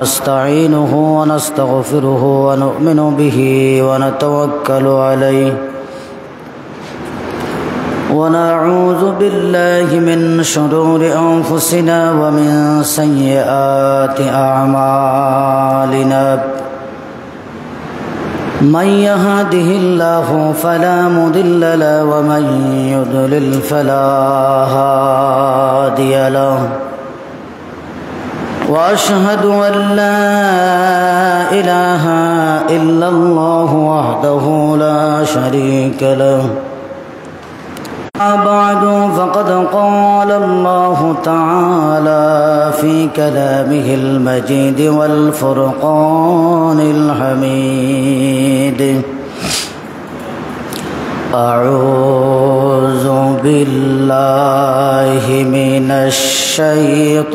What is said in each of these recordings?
نستعينه ونستغفره ونؤمن به ونتوكل عليه ونعوذ بالله من شرور أنفسنا ومن سيئات أعمالنا من يهده الله فلا مضل له ومن يضلل فلا هادي له وأشهد أن لا إله إلا الله وحده لا شريك له بعد فقد قال الله تعالى في كلامه المجيد والفرقان الحميد أعوذ بالله من الشيطان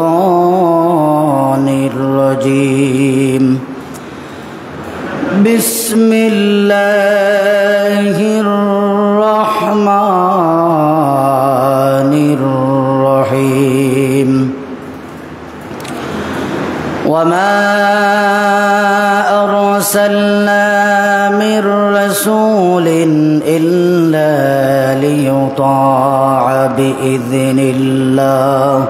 الرجيم بسم الله الرحمن الرحيم وما أرسلنا من رسول إلا ليطاع بإذن الله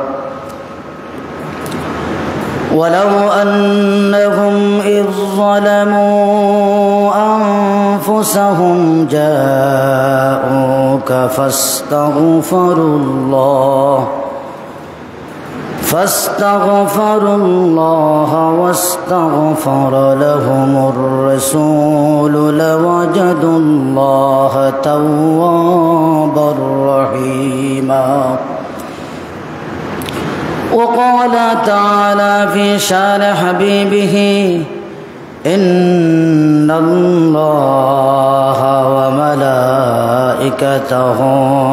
ولو أنهم إذ ظلموا أنفسهم جاءوك فاستغفروا الله واستغفر لهم الرسول لوجدوا الله توابا رحيما وقال تعالى في شان حبيبه إن الله وملائكته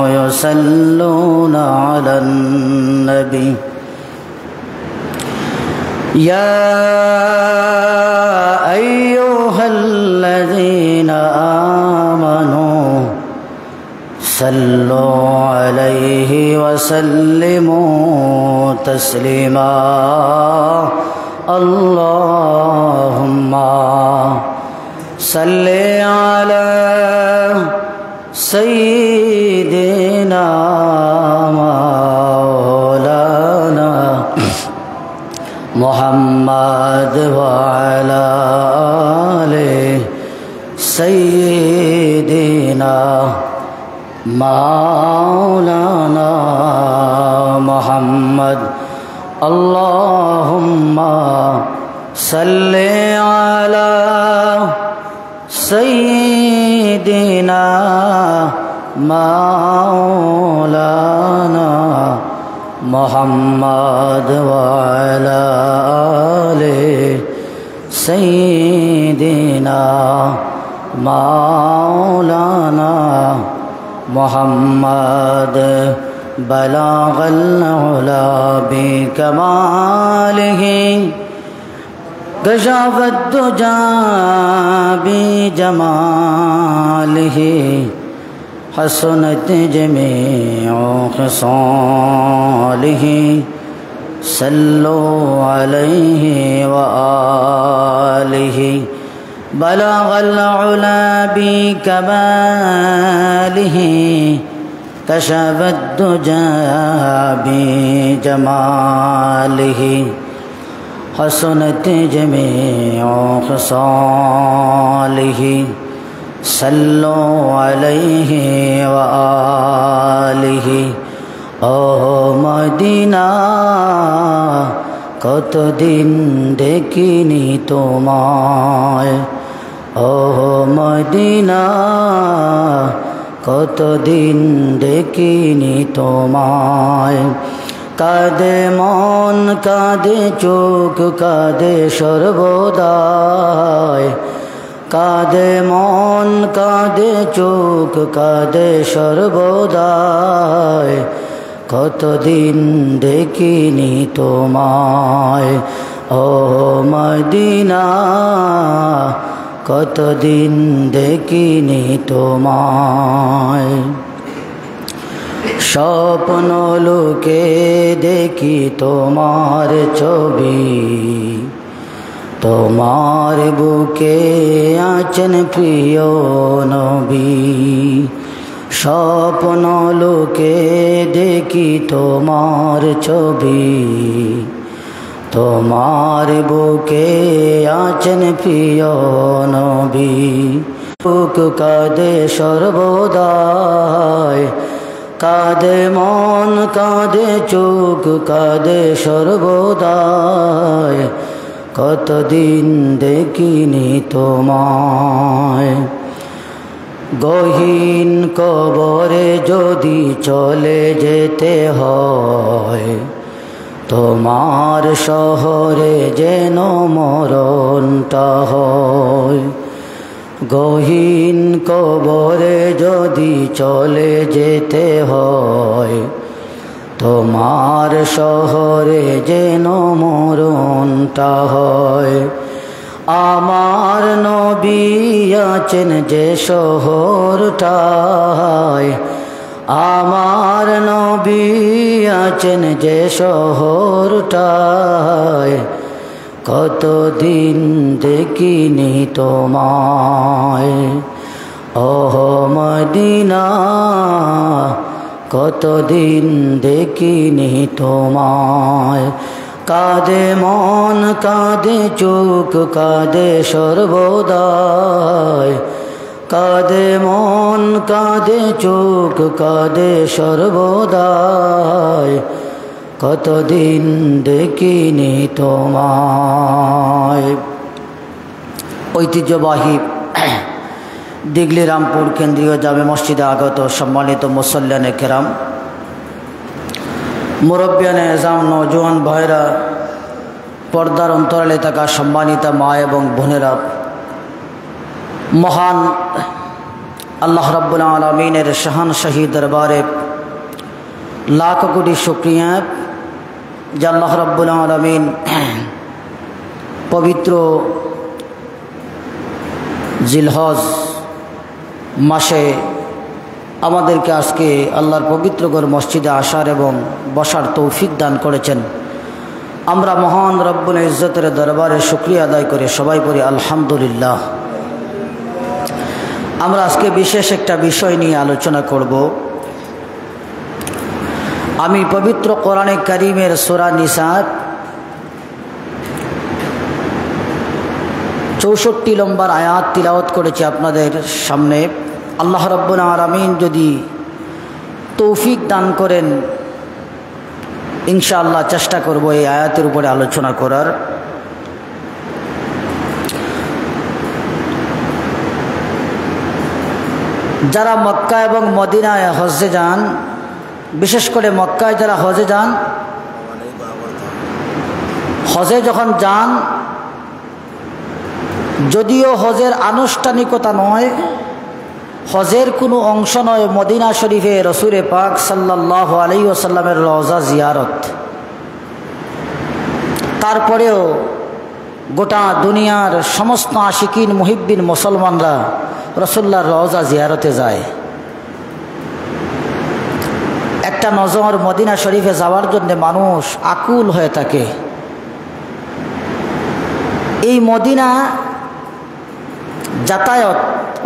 يصلون على النبي يا أيها الذين آمنوا صلوا عليه وسلموا تسليما اللهم صل على سيدنا مولانا محمد وعلى آل سيدنا مولانا محمد اللهم صل على سيدنا مولانا محمد وعلى آل سيدنا مولانا محمد بلغ العلا بكماله كشف الدجى بجماله حسنت جميع خصاله صلوا عليه وآله بلغ العلا بكماله كشف الدجى بجماله حسنت جميع خصاله صلوا عليه وآله ও Medina কতদিন দেখিনি তোমায় ও মদিনা কতদিন দেখিনি তোমায় কাঁদে মন কাঁদে চোখ কাঁদে সর্বদাই কাঁদে মন কাঁদে চোখ কাঁদে সর্বদাই কতদিন দেখিনি তোমায় ও মদিনা কতদিন দেখিনি তোমায় স্বপ্ন লোকে দেখি তোমার ছবি, তোমার বুকে আছেন প্রিয় নবী। স্বপ্ন লোকে দেখি তোমার ছবি, তোমার বুকে আছেন প্রিয় নবী। বুক কাঁদে সর্বদাই, কাঁদে মন কাঁদে চোখ কাঁদে সর্বদাই, কতদিন দেখিনি তোমায়। গহীন কবরে যদি চলে যেতে হয়, তোমার শহরে যেন মরণটা হয়। গহীন কবরে যদি চলে যেতে হয়, তোমার শহরে যেন মরণটা হয়। আমার নবী আছেন যে শহরটায়, আমার নবী আছেন যে শহরটায়, কতদিন দেখিনি তোমায়। ওহ মদিনা, কতদিন দেখিনি তোমায়। কাঁদে মন কাঁদে চোখ কাঁদে সর্বদাই, কাঁদে মন কাঁদে চোখ কাঁদে সর্বদাই, কতদিন দেখিনি তোমায়। ঐতিহ্যবাহী দিগলি রামপুর কেন্দ্রীয় জামে মসজিদে আগত সম্মানিত মুসল্লিয়ানে কেরাম, মুরব্বিয়ানে এজাম, নওজোয়ান ভাইরা, পর্দার অন্তরালে থাকা সম্মানিতা মা এবং বোনেরা, মহান আল্লাহ রাব্বুল আলামিনের শাহানশাহী দরবারে লাখ কোটি শুকরিয়া যে আল্লাহ রাব্বুল আলামিন পবিত্র জিলহজ মাসে আমাদেরকে আজকে আল্লাহর পবিত্র ঘর মসজিদে আসার এবং বসার তৌফিক দান করেছেন। আমরা মহান রব্বুল ইজ্জতের দরবারে শুকরিয়া আদায় করে সবাই করি আলহামদুলিল্লাহ। আমরা আজকে বিশেষ একটা বিষয় নিয়ে আলোচনা করব। আমি পবিত্র কোরআনে কারীমের সূরা নিসা 64 নম্বর আয়াত তিলাওয়াত করেছি আপনাদের সামনে। আল্লাহ রাব্বুল আলামিন যদি তৌফিক দান করেন, ইনশাআল্লাহ চেষ্টা করব এই আয়াতের উপরে আলোচনা করার। যারা মক্কা এবং মদিনায় হজ্জে যান, বিশেষ করে মক্কায় যারা হজে যান, হজে যখন যান, যদিও হজের আনুষ্ঠানিকতা নয়, হজের কোনো অংশ নয় মদিনা শরীফে রসুলে পাক সাল্লাল্লাহু আলাইহি ওয়াসাল্লামের রওজা জিয়ারত, তারপরেও গোটা দুনিয়ার সমস্ত আশিকিন মুহিব্বিন মুসলমানরা রসুল্লাহর রওজা জিয়ারতে যায়। একটা নজর মদিনা শরীফে যাওয়ার জন্য মানুষ আকুল হয়ে থাকে। এই মদিনা যাতায়াত,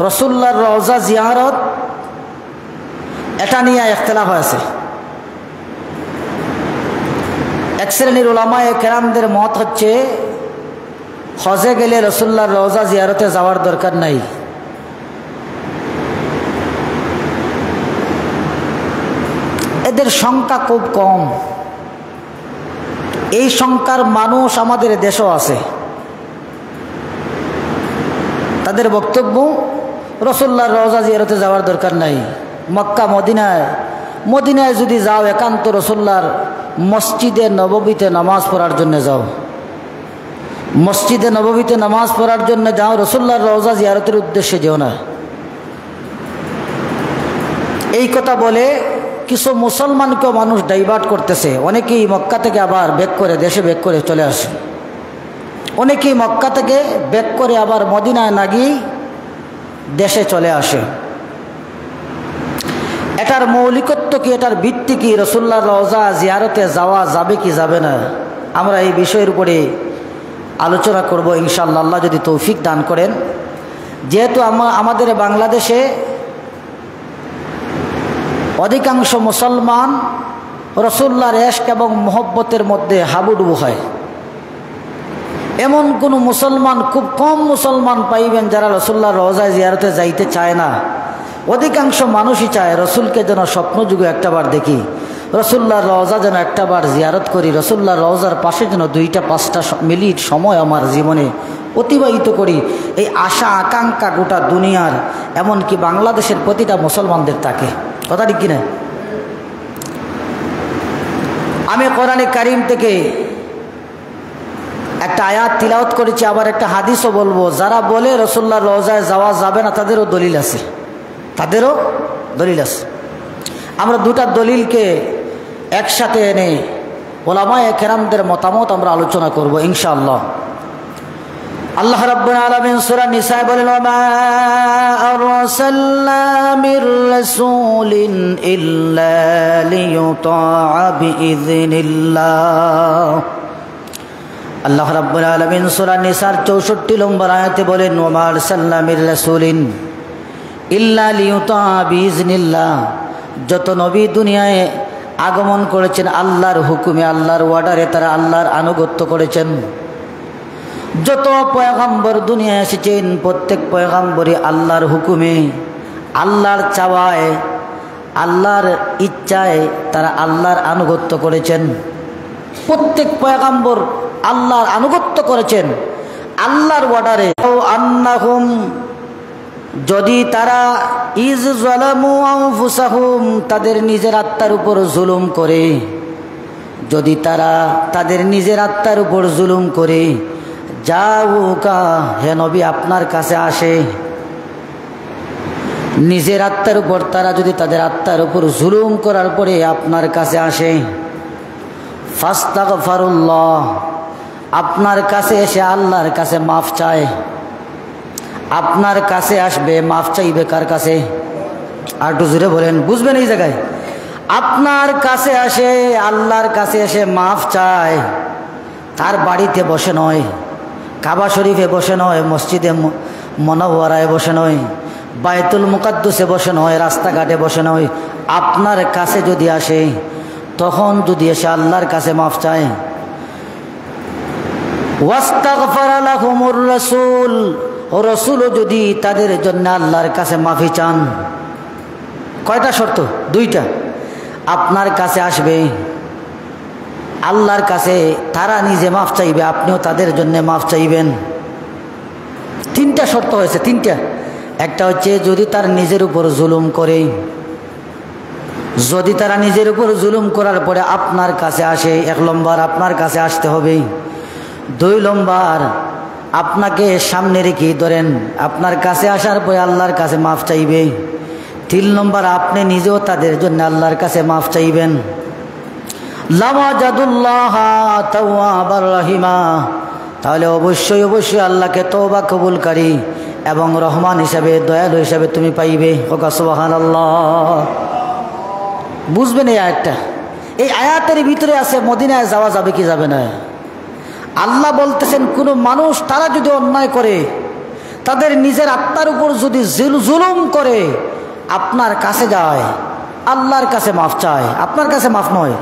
রসুল্লাহর রওজা জিয়ারত, এটা নিয়ে ইখতিলাফ হয়েছে। এক শ্রেণীর উলামায়ে কেরামদের মত হচ্ছে হজে গেলে রসুল্লাহর রওজা জিয়ারতে যাওয়ার দরকার নাই। এদের সংখ্যা খুব কম। এই সংখ্যার মানুষ আমাদের দেশেও আছে। তাদের বক্তব্য রসুল্লাহর রওজা জিয়ারতে যাওয়ার দরকার নাই। মক্কা মদিনায় যদি যাও, একান্ত রসুল্লাহর মসজিদে নববীতে নামাজ পড়ার জন্য যাও, মসজিদে নববীতে নামাজ পড়ার জন্য যাও, রসুল্লাহর রওজা জিয়ারতের উদ্দেশ্যে যেও না। এই কথা বলে কিছু মুসলমানকেও মানুষ ডাইভার্ট করতেছে। অনেকেই মক্কা থেকে আবার ব্যাক করে দেশে ব্যাক করে চলে আসে। অনেকেই মক্কা থেকে ব্যাক করে আবার মদিনায় না গিয়ে দেশে চলে আসে। এটার মৌলিকত্ব কি, এটার ভিত্তি কি, রসুল্লাহ রওজা জিয়ারতে যাওয়া যাবে কি যাবে না, আমরা এই বিষয়ের উপরে আলোচনা করব ইনশাআল্লাহ, আল্লাহ যদি তৌফিক দান করেন। যেহেতু আমাদের বাংলাদেশে অধিকাংশ মুসলমান রসুল্লাহর ইশক এবং মোহব্বতের মধ্যে হাবুডুবু হয়, এমন কোনো মুসলমান, খুব কম মুসলমান পাইবেন যারা রসুল্লাহর রওজায় জিয়ারতে যাইতে চায় না। অধিকাংশ মানুষই চায় রসুলকে যেন স্বপ্নযুগে একটাবার দেখি, রসুল্লাহর রওজা যেন একটাবার জিয়ারত করি, রসুল্লাহর রওজার পাশে যেন 2-5 মিনিট সময় আমার জীবনে অতিবাহিত করি। এই আশা আকাঙ্ক্ষা গোটা দুনিয়ার, এমনকি বাংলাদেশের প্রতিটা মুসলমানদের থাকে। কথা ঠিক কিনা? আমি কোরআনে কারিম থেকে একটা আয়াত তিলাওয়াত করেছি, আবার একটা হাদিসও বলবো। যারা বলে রসুল্লাহর রওজায় যাওয়া যাবে না, তাদেরও দলিল আছে, তাদেরও দলিল আছে। আমরা দুটা দলিলকে একসাথে এনে ওলামায়ে কেরামদের মতামত আমরা আলোচনা করব ইনশাআল্লাহ। আল্লাহ রাব্বুল আলামিন সূরা নিসা বলেন, ওয়া আরসালনা মির রাসূলিন ইল্লা লিয়ুতাআ বিইযনিল্লাহ। আল্লাহ রাব্বুল আলামিন সূরা নিসার 64 নম্বর আয়াতে বলেন, ওয়া আরসালনা মির রাসূলিন ইল্লা লিয়ুতাআ বিইযনিল্লাহ। যত নবী দুনিয়ায় আগমন করেছেন আল্লাহর হুকুমে, আল্লাহর অর্ডারে, তারা আল্লাহর আনুগত্য করেছেন। যত পয়গম্বর দুনিয়ায় এসেছেন, প্রত্যেক পয়গম্বরই আল্লাহর হুকুমে, আল্লাহর চাওয়ায়, আল্লাহর ইচ্ছায় তারা আল্লাহর আনুগত্য করেছেন। প্রত্যেক পয়গম্বর আল্লাহর আনুগত্য করেছেন আল্লাহর অর্ডারে। আন্নাহুম, যদি তারা ইজ যালামু আনফুসাহুম, তাদের নিজের আত্মার উপর জুলুম করে, যদি তারা তাদের নিজের আত্মার উপর জুলুম করে, জাউকা, হে নবী আপনার কাছে আসে, নিজের আত্মার উপর তারা যদি তাদের আত্মার উপর জুলুম করার পরে আপনার কাছে আসে, ফাস্তাগফিরুল্লাহ, আপনার কাছে এসে আল্লাহর কাছে মাফ চায়, আপনার কাছে আসবে, মাফ চাইবে কার কাছে? আর একটু জোরে বলেন, বুঝবেন এই জায়গায়। আপনার কাছে আসে, আল্লাহর কাছে এসে মাফ চায়, তার বাড়িতে বসে নয়, কাবা শরীফে বসে নয়, মসজিদে মুনাওয়ারায় বসে নয়, বাইতুল মুকাদ্দাসে বসে নয়, রাস্তাঘাটে বসে নয়, আপনার কাছে যদি আসে, তখন যদি এসে আল্লাহর কাছে মাফ চায়, ওয়াস্তাগফারা লাহুমুর রাসূল, ও রসুলও যদি তাদের জন্য আল্লাহর কাছে মাফি চান, কয়টা শর্ত? 2টা। আপনার কাছে আসবে, আল্লাহর কাছে তারা নিজে মাফ চাইবে, আপনিও তাদের জন্য মাফ চাইবেন। 3টা শর্ত হয়েছে, 3টা। একটা হচ্ছে যদি তার নিজের উপর জুলুম করে, যদি তারা নিজের উপর জুলুম করার পরে আপনার কাছে আসে, 1 নম্বর আপনার কাছে আসতে হবে। 2 নম্বর আপনাকে সামনে রেখে ধরেন, আপনার কাছে আসার পরে আল্লাহর কাছে মাফ চাইবে। 3 নম্বর আপনি নিজেও তাদের জন্য আল্লাহর কাছে মাফ চাইবেন। লাওয়াজাদুল্লাহ তাওয়াবার রহিমা, তাহলে অবশ্যই অবশ্যই আল্লাহকে তওবা কবুলকারী এবং রহমান হিসাবে, দয়ালু হিসাবে তুমি পাইবে। সুবহানাল্লাহ। বুঝবেন এই আয়াতটা? এই আয়াতের ভিতরে আছে মদিনায় যাওয়া যাবে কি যাবে না। আল্লাহ বলতেছেন কোন মানুষ তারা যদি অন্যায় করে, তাদের নিজের আত্মার উপর যদি জুলুম করে, আপনার কাছে যায়, আল্লাহর কাছে মাফ চায়, আপনার কাছে মাফ নয়,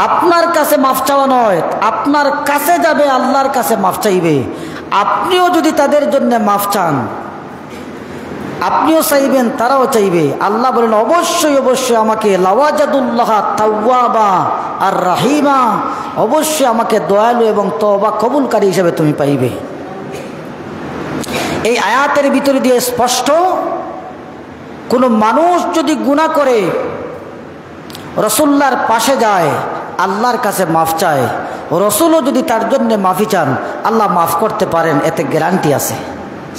আপনার কাছে মাফ চাওয়া নয়, আপনার কাছে যাবে, আল্লাহর কাছে মাফ চাইবে। আপনিও যদি তাদের জন্য মাফ চান, আপনিও চাইবেন, তারাও চাইবে। আল্লাহ বলেন অবশ্যই অবশ্যই আমাকে লাওয়াজাদুল্লাহ তাওয়াবা আর রাহিমা, অবশ্যই আমাকে দয়ালু এবং তওবা কবুলকারী হিসেবে তুমি পাইবে। এই আয়াতের ভিতরে দিয়ে স্পষ্ট, কোনো মানুষ যদি গুনাহ করে রসুল্লাহর পাশে যায়, আল্লাহর কাছে মাফ চায়, রসুলও যদি তার জন্য মাফি চান, আল্লাহ মাফ করতে পারেন, এতে গ্যারান্টি আছে।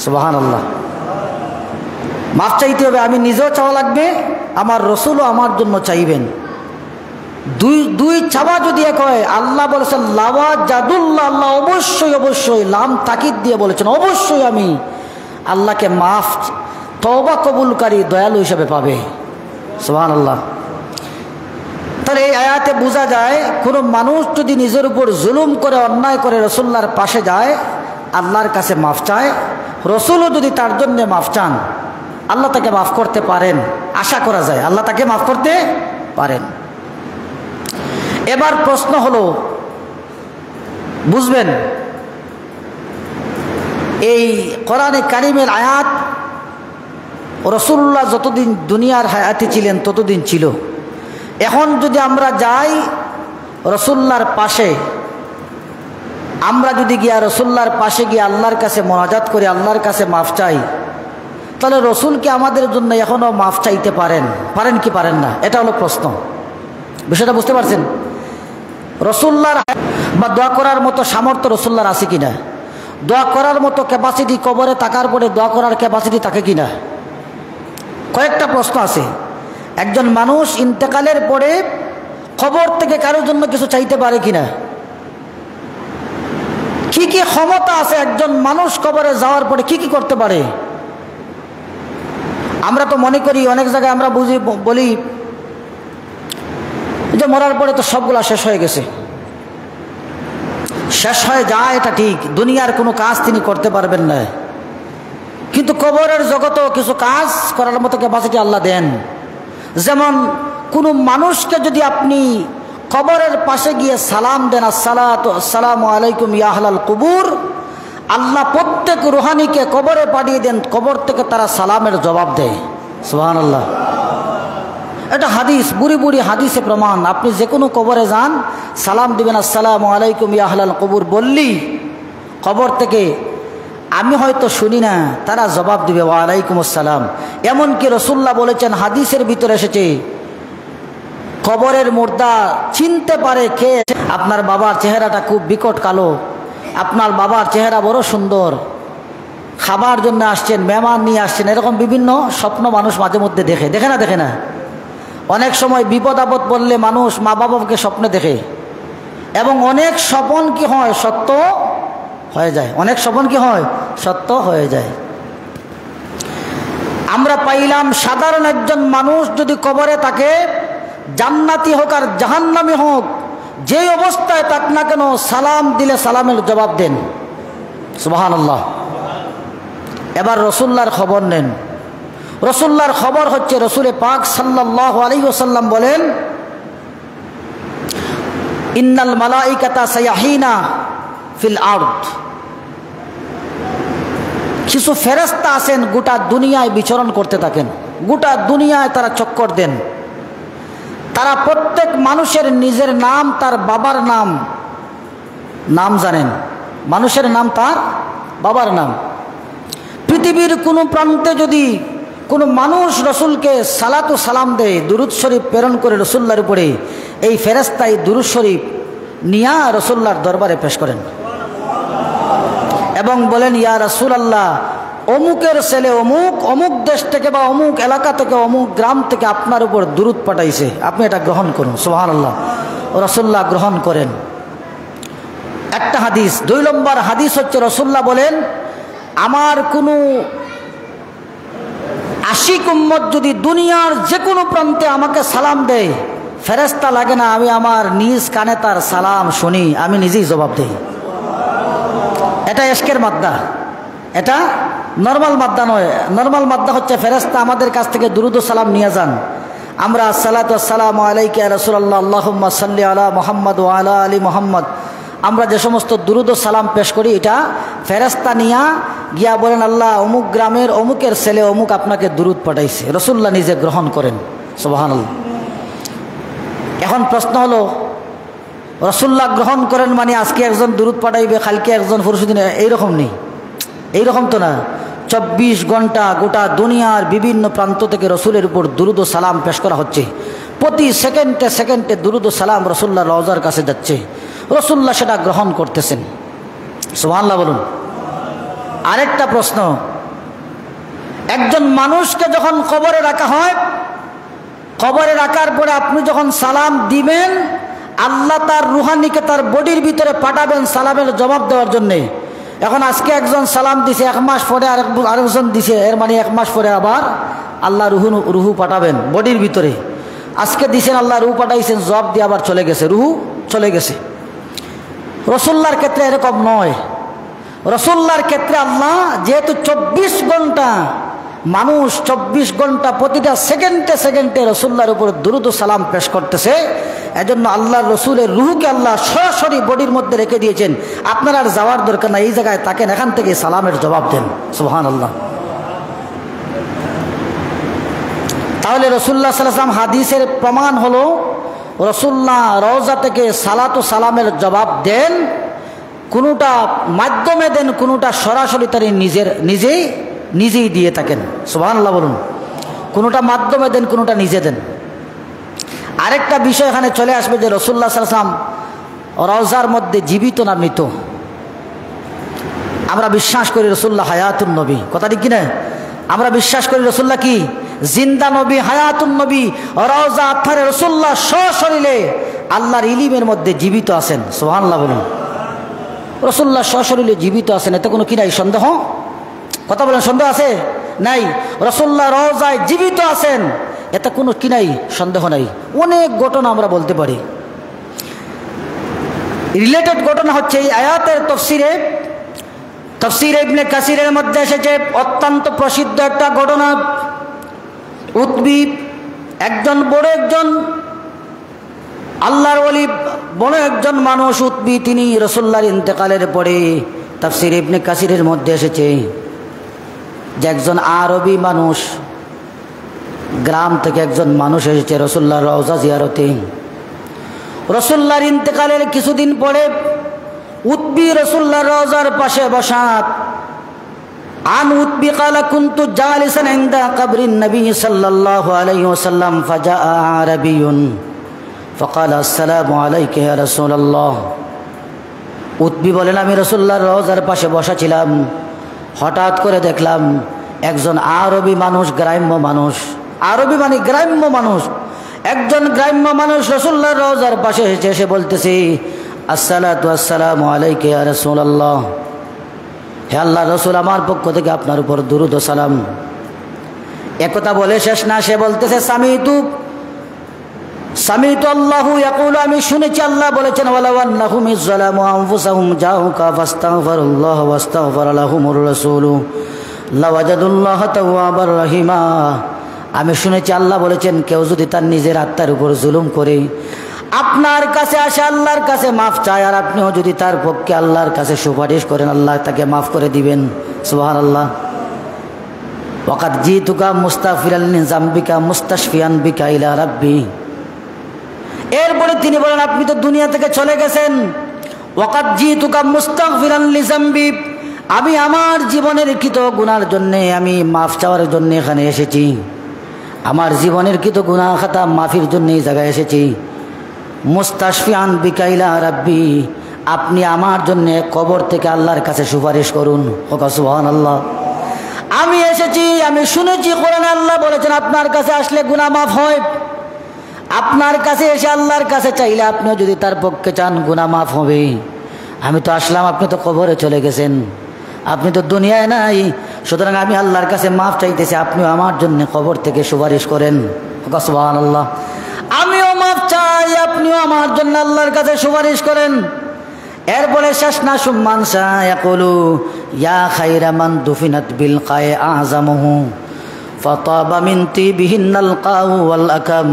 সুবহানাল্লাহ। মাফ চাইতে হবে, আমি নিজেও চাওয়া লাগবে, আমার রসুলও আমার জন্য চাইবেন। দুই চাওয়া যদি এক হয়, আল্লাহ বলেছেন লাওয়াজাদুল্লাহ, আল্লাহ অবশ্যই অবশ্যই, লাম তাকিদ দিয়ে বলেছেন অবশ্যই আমি আল্লাহকে মাফ, তওবা কবুলকারী, দয়ালু হিসেবে পাবে। সুবহানাল্লাহ। তাহলে এই আয়াতে বোঝা যায় কোনো মানুষ যদি নিজের উপর জুলুম করে অন্যায় করে রাসূলুল্লাহর পাশে যায়, আল্লাহর কাছে মাফ চায়, রাসূলও যদি তার জন্য মাফ চান, আল্লাহ তাকে মাফ করতে পারেন, আশা করা যায় আল্লাহ তাকে মাফ করতে পারেন। এবার প্রশ্ন হলো, বুঝবেন এই কোরআনে কারিমের আয়াত রাসূলুল্লাহ যতদিন দুনিয়ার হায়াতে ছিলেন ততদিন ছিল। এখন যদি আমরা যাই রাসূলুল্লাহর পাশে, আমরা যদি গিয়া রাসূলুল্লাহর পাশে গিয়ে আল্লাহর কাছে মোনাজাত করি, আল্লাহর কাছে মাফ চাই, তাহলে রাসূল কি আমাদের জন্য এখনও মাফ চাইতে পারেন? পারেন কি পারেন না? এটা হলো প্রশ্ন। বিষয়টা বুঝতে পারছেন? রাসূলুল্লাহর বা দোয়া করার মতো সামর্থ্য রাসূলুল্লাহর আছে কিনা? দোয়া করার মতো ক্যাপাসিটি, কবরে থাকার পরে দোয়া করার ক্যাপাসিটি থাকে কিনা? কয়েকটা প্রশ্ন আছে। একজন মানুষ ইন্তেকালের পরে কবর থেকে কারোর জন্য কিছু চাইতে পারে কিনা? কি কি ক্ষমতা আছে একজন মানুষ কবরে যাওয়ার পরে কি কি করতে পারে? আমরা তো মনে করি, অনেক জায়গায় আমরা বলি যে মরার পরে তো সবগুলা শেষ হয়ে গেছে। শেষ হয়ে যায়, এটা ঠিক, দুনিয়ার কোনো কাজ তিনি করতে পারবেন না, কিন্তু কবরের জগতেও কিছু কাজ করার মতো ক্যাপাসিটি আল্লাহ দেন। যেমন কোনো মানুষকে যদি আপনি কবরের পাশে গিয়ে সালাম দেন, আসসালামু আলাইকুম ইয়া আহলাল কুবুর, আল্লাহ প্রত্যেক রুহানিকে কবরে পাঠিয়ে দেন, কবর থেকে তারা সালামের জবাব দেয়। সুবহানাল্লাহ। এটা হাদিস, বুড়ি বুড়ি হাদিসে প্রমাণ। আপনি যে কোনো কবরে যান, সালাম দিবেন আসসালামু আলাইকুম ইয়া আহলাল কুবুর বললি, কবর থেকে আমি হয়তো শুনি না, তারা জবাব দিবে ওয়া আলাইকুম আসসালাম। এমনকি রাসূলুল্লাহ বলেছেন, হাদিসের ভিতরে এসেছে, কবরের মুর্দা চিনতে পারে কে। আপনার বাবার চেহারাটা খুব বিকট কালো, আপনার বাবার চেহারা বড় সুন্দর, খাবার জন্য আসছেন, মেহমান নিয়ে আসছেন, এরকম বিভিন্ন স্বপ্ন মানুষ মাঝে মধ্যে দেখে। দেখে না? দেখে না? অনেক সময় বিপদ আপদ বললে মানুষ মা বাবাকে স্বপ্নে দেখে, এবং অনেক স্বপ্ন কি হয়, সত্য হয়ে যায়। অনেক স্বপ্ন কি হয়, সত্য হয়ে যায়। আমরা পাইলাম সাধারণ একজন মানুষ যদি কবরে থাকে, জান্নাতি হোক আর জাহান্নামী হোক, যে অবস্থায় থাক না কেন, সালাম দিলে সালামের জবাব দেন। সুবহানাল্লাহ। এবার রাসূলুল্লাহর খবর নেন। রাসূলুল্লাহর খবর হচ্ছে, রাসূলে পাক সাল্লাল্লাহু আলাইহি ওয়াসাল্লাম বলেন, ইন্নাল মালাইকাতা সায়াহিনা ফিল আরদ। কিছু ফেরেশতা আছেন গোটা দুনিয়ায় বিচরণ করতে থাকেন, গোটা দুনিয়ায় তারা চক্কর দেন। তারা প্রত্যেক মানুষের নিজের নাম, তার বাবার নাম জানেন। মানুষের নাম তার বাবার নাম। পৃথিবীর কোনো প্রান্তে যদি কোনো মানুষ রসুলকে সালাতু সালাম দেয়, দুরুদ শরীফ প্রেরণ করে রসুল্লাহর উপরে, এই ফেরেশতা এই দুরুদ শরীফ নিয়া রসুল্লাহর দরবারে পেশ করেন এবং বলেন, ইয়া রাসূলুল্লাহ, অমুকের ছেলে অমুক, অমুক দেশ থেকে বা অমুক এলাকা থেকে, অমুক গ্রাম থেকে আপনার উপর দুরুদ পাঠাইছে, আপনি এটা গ্রহণ করুন। সুবহানাল্লাহ। রাসূলুল্লাহ গ্রহণ করেন। একটা হাদিস। 2 নম্বর হাদিস হচ্ছে, রাসূলুল্লাহ বলেন, আমার কোনো আশিক উম্মত যদি দুনিয়ার যে কোনো প্রান্তে আমাকে সালাম দেয়, ফেরেশতা লাগে না, আমি আমার নিজ কানে তার সালাম শুনি, আমি নিজেই জবাব দেই। এটা ইশকের মাদ্দা, এটা নরমাল মাদ্দা নয়। নরমাল মাদ্দা হচ্ছে ফেরেশতা আমাদের কাছ থেকে দুরুদ ও সালাম নিয়ে যান। আমরা আসসালাতু ওয়াসসালামু আলাইকা ইয়া রাসূলুল্লাহ, আল্লাহুম্মা সাল্লি আলা মুহাম্মদ ওয়া আলা আলি মুহাম্মদ, আমরা যে সমস্ত দুরুদ ও সালাম পেশ করি, এটা ফেরেশতা নিয়া গিয়া বলেন, আল্লাহ অমুক গ্রামের অমুকের ছেলে অমুক আপনাকে দুরুদ পাঠাইছে। রাসূলুল্লাহ নিজে গ্রহণ করেন। সুবহানাল্লাহ। এখন প্রশ্ন হলো, রাসূলুল্লাহ গ্রহণ করেন মানে আজকে একজন দুরুদ পাঠাইবে, কালকে একজন, পরশুদিন, এইরকম নেই। এইরকম তো না। 24 ঘন্টা গোটা দুনিয়ার বিভিন্ন প্রান্ত থেকে রসুলের উপর দুরুদ ও সালাম পেশ করা হচ্ছে। প্রতি সেকেন্ডে সেকেন্ডে দুরুদ ও সালাম রসুল্লাহ রওজার কাছে যাচ্ছে, রসুল্লাহ সেটা গ্রহণ করতেছেন। সুবহানাল্লাহ বলুন। আরেকটা প্রশ্ন, একজন মানুষকে যখন কবরে রাখা হয়, কবরে রাখার পরে আপনি যখন সালাম দিবেন, আল্লাহ তার রুহানিকে তার বডির ভিতরে পাঠাবেন সালামের জবাব দেওয়ার জন্যে। এখন আজকে একজন সালাম দিছে, 1 মাস পরে আরেকজন দিছে, এর মানে 1 মাস পরে আবার আল্লাহ রুহু পাঠাবেন বডির ভিতরে। আজকে দিছেন আল্লাহ রুহু পাঠাইছেন, জব দিয়ে আবার চলে গেছে, রুহু চলে গেছে। রসুল্লাহর ক্ষেত্রে এরকম নয়। রসুল্লাহর ক্ষেত্রে আল্লাহ যেহেতু 24 ঘন্টা মানুষ 24 ঘন্টা প্রতিটা সেকেন্ডে সেকেন্ডে রসুল্লাহর উপর দুরূদ ও সালাম পেশ করতেছে, এজন্য আল্লাহর রসুলের রুহুকে আল্লাহ সরাসরি বডির মধ্যে রেখে দিয়েছেন। আপনার আর যাওয়ার দরকার না, এই জায়গায় তাকেন, এখান থেকে সালামের জবাব দেন। সুবহানাল্লাহ। তাহলে রসুল্লাহ সাল্লাল্লাহু আলাইহি ওয়াসাল্লাম হাদিসের প্রমাণ হলো রসুল্লাহ রওজা থেকে সালাত ও সালামের জবাব দেন, কোনোটা মাধ্যমে দেন, কোনোটা সরাসরি তার নিজেই দিয়ে থাকেন। সুবহানাল্লাহ বলুন। কোনোটা মাধ্যমে দেন, কোনোটা নিজে দেন। আরেকটা বিষয় এখানে চলে আসবে যে রসুল্লাহ সাল্লাল্লাহু আলাইহি ওয়াসাল্লাম রওজার মধ্যে জীবিত না মৃত? আমরা বিশ্বাস করি রসুল্লাহ হায়াতুন নবী, কথা ঠিক কিনা? আমরা বিশ্বাস করি রসুল্লাহ কি জিন্দা নবী, হায়াতুন নবী। রওজা আত্মারে রসুল্লাহ সশরীরে আল্লাহর ইলিমের মধ্যে জীবিত আছেন। সুবহানাল্লাহ বলুন। রসুল্লাহ সশরীরে জীবিত আছেন, এতে কোনো কি নাই সন্দেহ? কথা বলেন, সন্দেহ আছে? নাই। রসুল্লাহ রওজায় জীবিত আছেন, এতে কোনো কি নাই, সন্দেহ নাই। অনেক ঘটনা আমরা বলতে পারি। রিলেটেড ঘটনা হচ্ছে এই আয়াতের তফসিরে ইবনে কাসিরের মধ্যে এসেছে অত্যন্ত প্রসিদ্ধ একটা ঘটনা। উতবী একজন আল্লাহর ওলি, বড় একজন মানুষ উতবী, তিনি রাসূলুল্লাহর ইন্তেকালের পরে তাফসীর ইবনে কাসিরের মধ্যে এসেছে যে একজন আরবি মানুষ, গ্রাম থেকে একজন মানুষ এসেছে রাসূলুল্লাহর রওজা জিয়ারতে। রাসূলুল্লাহর ইন্তেকালের কিছুদিন পরে উতবী রাসূলুল্লাহর রওজার পাশে বসা। عن أتبي قال كنت جالسا عند قبر النبي صلى الله عليه وسلم فجاء عربي فقال السلام عليك يا رسول الله। উতবী বলেন, আমি রাসূলুল্লাহর রওজার পাশে বসা ছিলাম, হঠাৎ করে দেখলাম একজন আরবি মানুষ, গ্রাম্য মানুষ, আরবি মানে গ্রাম্য মানুষ, একজন গ্রাম্য মানুষ রাসূলুল্লাহর রওজার পাশে এসে বলতেছে আসসালাতু আসসালামু আলাইকা ইয়া রাসূলুল্লাহ, হে আল্লাহ রসুল, আমার পক্ষ থেকে আপনার উপর দুরূদ ও সালাম। একথা বলে শেষ না, সে বলতেছে সামিতু আল্লাহু ইয়াকুলু, আমি শুনেছি আল্লাহ বলেছেন ওয়ালাউ আন্নাহুম ইযলামু আনফুসাহুম জাউকা ফাস্তাগফিরুল্লাহ ওয়াস্তাগফারা লাহুমুর রাসূলু লাওয়াজাদুল্লাহ তাওয়াবার রহিমা। আমি শুনেছি আল্লাহ বলেছেন কেউ যদি তার নিজের আত্মার উপর জুলুম করে আপনার কাছে আসে, আল্লাহর কাছে মাফ চায়, আর আপনিও যদি তার পক্ষে আল্লাহর কাছে সুপারিশ করেন, আল্লাহ তাকে মাফ করে দিবেন। সুবহানাল্লাহ। ওয়াকাদ জিতুকা মুস্তাগফিরান লিন যামবিকা মুস্তাশফিয়ান বিকা ইলা রাব্বি। এরপরে তিনি বলেন, আপনি তো দুনিয়া থেকে চলে গেছেন। ওয়াকাদ জিতুকা মুস্তাগফিরান লিযামবি, আমি আমার জীবনের কৃত গুনার জন্য আমি মাফ চাওয়ার জন্য এখানে এসেছি। আমার জীবনের কৃত গুনাহ খাতা মাফির জন্য এই জায়গায় এসেছি। মুস্তাশফিয়ান বিকা ইলা রাব্বি, আপনি আমার জন্য কবর থেকে আল্লাহর কাছে সুপারিশ করুন। সুবহানাল্লাহ। আমি এসেছি, আমি শুনেছি কোরআনে আল্লাহ বলেছেন আপনার কাছে আসলে গুনাহ মাফ হয়। আপনার কাছে এসে আল্লাহর কাছে চাইলে আপনিও যদি তার পক্ষে চান গুনাহ মাফ হবে। আমি তো আসলাম, আপনি তো কবরে চলে গেছেন, আপনি তো দুনিয়ায় নাই, সুতরাং আমি আল্লাহর কাছে মাফ চাইতেছি, আপনিও আমার জন্য কবর থেকে সুপারিশ করেন। সুবহানাল্লাহ। আমিও মাফ চাই, আপনিও আমার জন্য আল্লাহর কাছে সুপারিশ করেন। এরপরে শেষ না, সুম্মান সায়াকুলু ইয়া খায়রা মান দুফিনাত বিল কায়ে আযামুহু ফাতাবা মিন তিবিহিন্নাল কাউ ওয়াল আকাম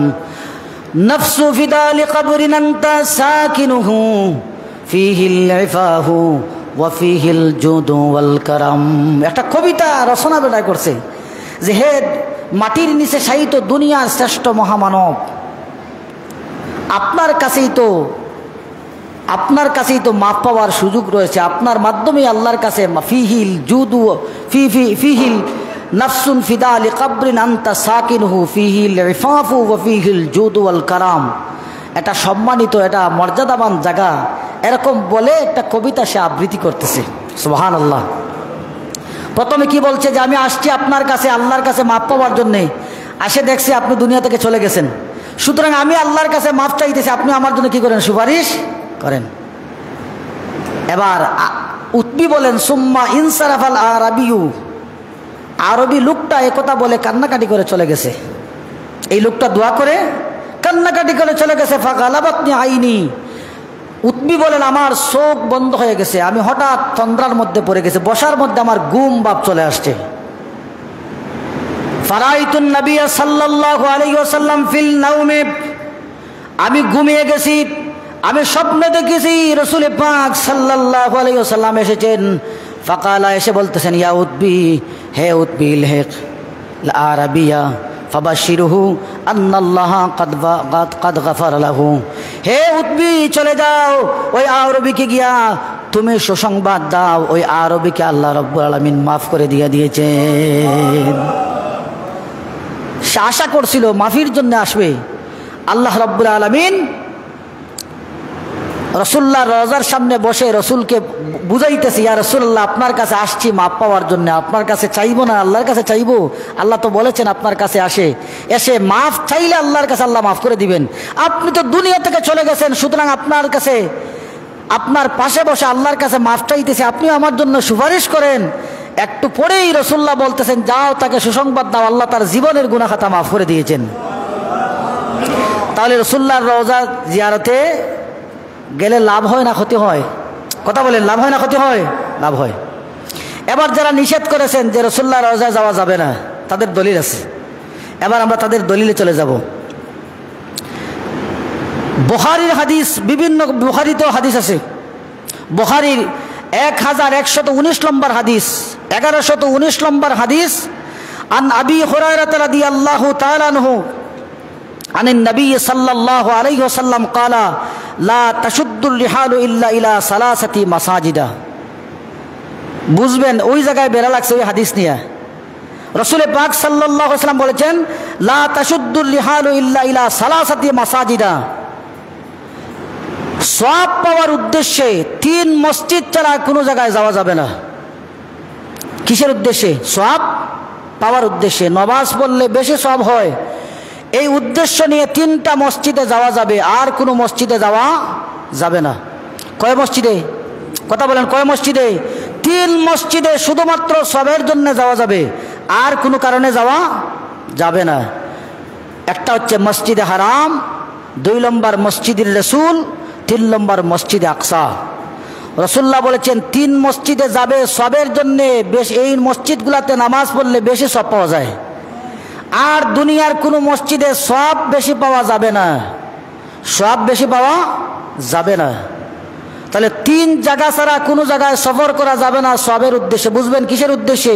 নাফসু ফিদা লিকবরিন আনতা সাকিনুহু ফিহিল ইফাহু ওয়া ফিহিল জুদু ওয়াল কারাম। একটা কবিতা রচনা বেটায় করছে যে হে মাটির নিচে শায়িত দুনিয়ার শ্রেষ্ঠ মহামানব, আপনার কাছেই তো মাফ পাওয়ার সুযোগ রয়েছে, আপনার মাধ্যমে আল্লাহর কাছে ফিহিল জুদু ফিহিল নাফসুন ফিদা লিকবরিন আনতা সাকিনুহু ফিহিল ইফাফু ওয়া ফিহিল জুদু ওয়াল কারাম। এটা সম্মানিত, এটা মর্যাদাবান জায়গা, এরকম বলে একটা কবিতা সে আবৃত্তি করতেছে। সুবহানাল্লাহ। প্রথমে কি বলছে যে আমি আসছি আপনার কাছে আল্লাহর কাছে মাফ পাওয়ার জন্যে, আসে দেখছি আপনি দুনিয়া থেকে চলে গেছেন, সুতরাং আমি আল্লাহর কাছে মাফ চাইতেছি, আপনি আমার জন্য কি করেন, সুপারিশ করেন। এবার উতবী বলেন সুম্মা ইনসারাফাল আরাবিয়ু, আরবি লোকটা একথা বলে কান্নাকাটি করে চলে গেছে। এই লোকটা দোয়া করে কান্নাকাটি করে চলে গেছে। ফাগালাবাতনি আইনি, উতবি বলেন আমার চোখ বন্ধ হয়ে গেছে, আমি হঠাৎ তন্দ্রার মধ্যে পড়ে গেছে, বসার মধ্যে আমার ঘুম ভাব চলে আসছে। ফারাইতুন নবী সাল্লাল্লাহু আলাইহি ওয়াসাল্লাম ফিল নাওমে, আমি ঘুমিয়ে গেছি, আমি স্বপ্নে দেখেছি রাসূল পাক সাল্লাল্লাহু আলাইহি ওয়াসাল্লাম এসেছেন। ফাকালা, এসে বলতেছেন ইয়া উতবি, হে উতবি ইলহিক আরাবিয়া ফাবাশিরহু আন্নাল্লাহা কাদ গাফারা লাহু। হে উতবি চলে যাও ওই আরবিকে গিয়া তুমি সুসংবাদ দাও, ওই আরবিকে আল্লাহ রাব্বুল আলামিন মাফ করে দিয়েছেন। সে আশা করছিল মাফির জন্য আসবে। আল্লাহ রাব্বুল আলামিন রসুল্লাহ রওজার সামনে বসে রসুলকে বুঝাইতেছি, ইয়া রাসূলুল্লাহ আপনার কাছে আসছি মাপ পাওয়ার জন্য, আপনার কাছে চাইবো না আল্লাহর কাছে চাইবো। আল্লাহ তো বলেছেন আপনার কাছে এসে মাফ চাইলে আল্লাহর কাছে আল্লাহ মাফ করে দিবেন। আপনি তো দুনিয়া থেকে চলে গেছেন, সুতরাং আপনার কাছে, আপনার পাশে বসে আল্লাহর কাছে মাফ চাইতেছে, আপনি আমার জন্য সুপারিশ করেন। একটু পরেই রসুল্লাহ বলতেছেন যাও তাকে সুসংবাদ দাও, আল্লাহ তার জীবনের গুনাহ খাতা মাফ করে দিয়েছেন। তাহলে রসুল্লাহর রওজা জিয়ারতে গেলে লাভ হয় না ক্ষতি হয়? কথা বলেন, লাভ হয় না ক্ষতি হয়? লাভ হয়। এবার যারা নিষেধ করেছেন যে রাসূলুল্লাহ রওজায় যাওয়া যাবে না, তাদের দলিল আছে। এবার আমরা তাদের দলিলে চলে যাব। বুখারীর হাদিস, বিভিন্ন বুখারীতেও হাদিস আছে। বুখারীর 1119 নম্বর হাদিস, 1119 নম্বর হাদিস, আন আবি হুরায়রা রাদিয়াল্লাহু তাআলা আনহু عن النبي صلى الله عليه وسلم قال لا تشد الرحال إلا إلى ثلاثة مساجد। বুঝবেন ওই জায়গায় বেড়া লাগছে ওই হাদিস নিয়ে। রাসূল পাক সাল্লাল্লাহু আলাইহি ওয়াসাল্লাম বলেছেন লা তাশুদ্দুর রিহালু ইল্লা ইলা সালাসাতি মাসাজিদা। সওয়াব পাওয়ার উদ্দেশ্যে 3 মসজিদ ছাড়া কোনো জায়গায় যাওয়া যাবে না। কিসের উদ্দেশ্যে? সওয়াব পাওয়ার উদ্দেশ্যে। নামাজ পড়লে বেশি সওয়াব হয়, এই উদ্দেশ্য নিয়ে 3টা মসজিদে যাওয়া যাবে, আর কোনো মসজিদে যাওয়া যাবে না। কয় মসজিদে? কথা বলেন, কয় মসজিদে? 3 মসজিদে শুধুমাত্র সবের জন্য যাওয়া যাবে, আর কোনো কারণে যাওয়া যাবে না। একটা হচ্ছে মসজিদে হারাম, 2 নম্বর মসজিদুর রাসূল, 3 নম্বর মসজিদে আকসা। রাসূলুল্লাহ বলেছেন 3 মসজিদে যাবে সবের জন্য, বেশ এই মসজিদগুলোতে নামাজ পড়লে বেশি সওয়াব পাওয়া যায়। আর দুনিয়ার কোনো মসজিদে সওয়াব বেশি পাওয়া যাবে না, সওয়াব বেশি পাওয়া যাবে না। তাহলে 3 জায়গা ছাড়া কোনো জায়গায় সফর করা যাবে না সওয়াবের উদ্দেশ্যে। বুঝবেন কিসের উদ্দেশ্যে?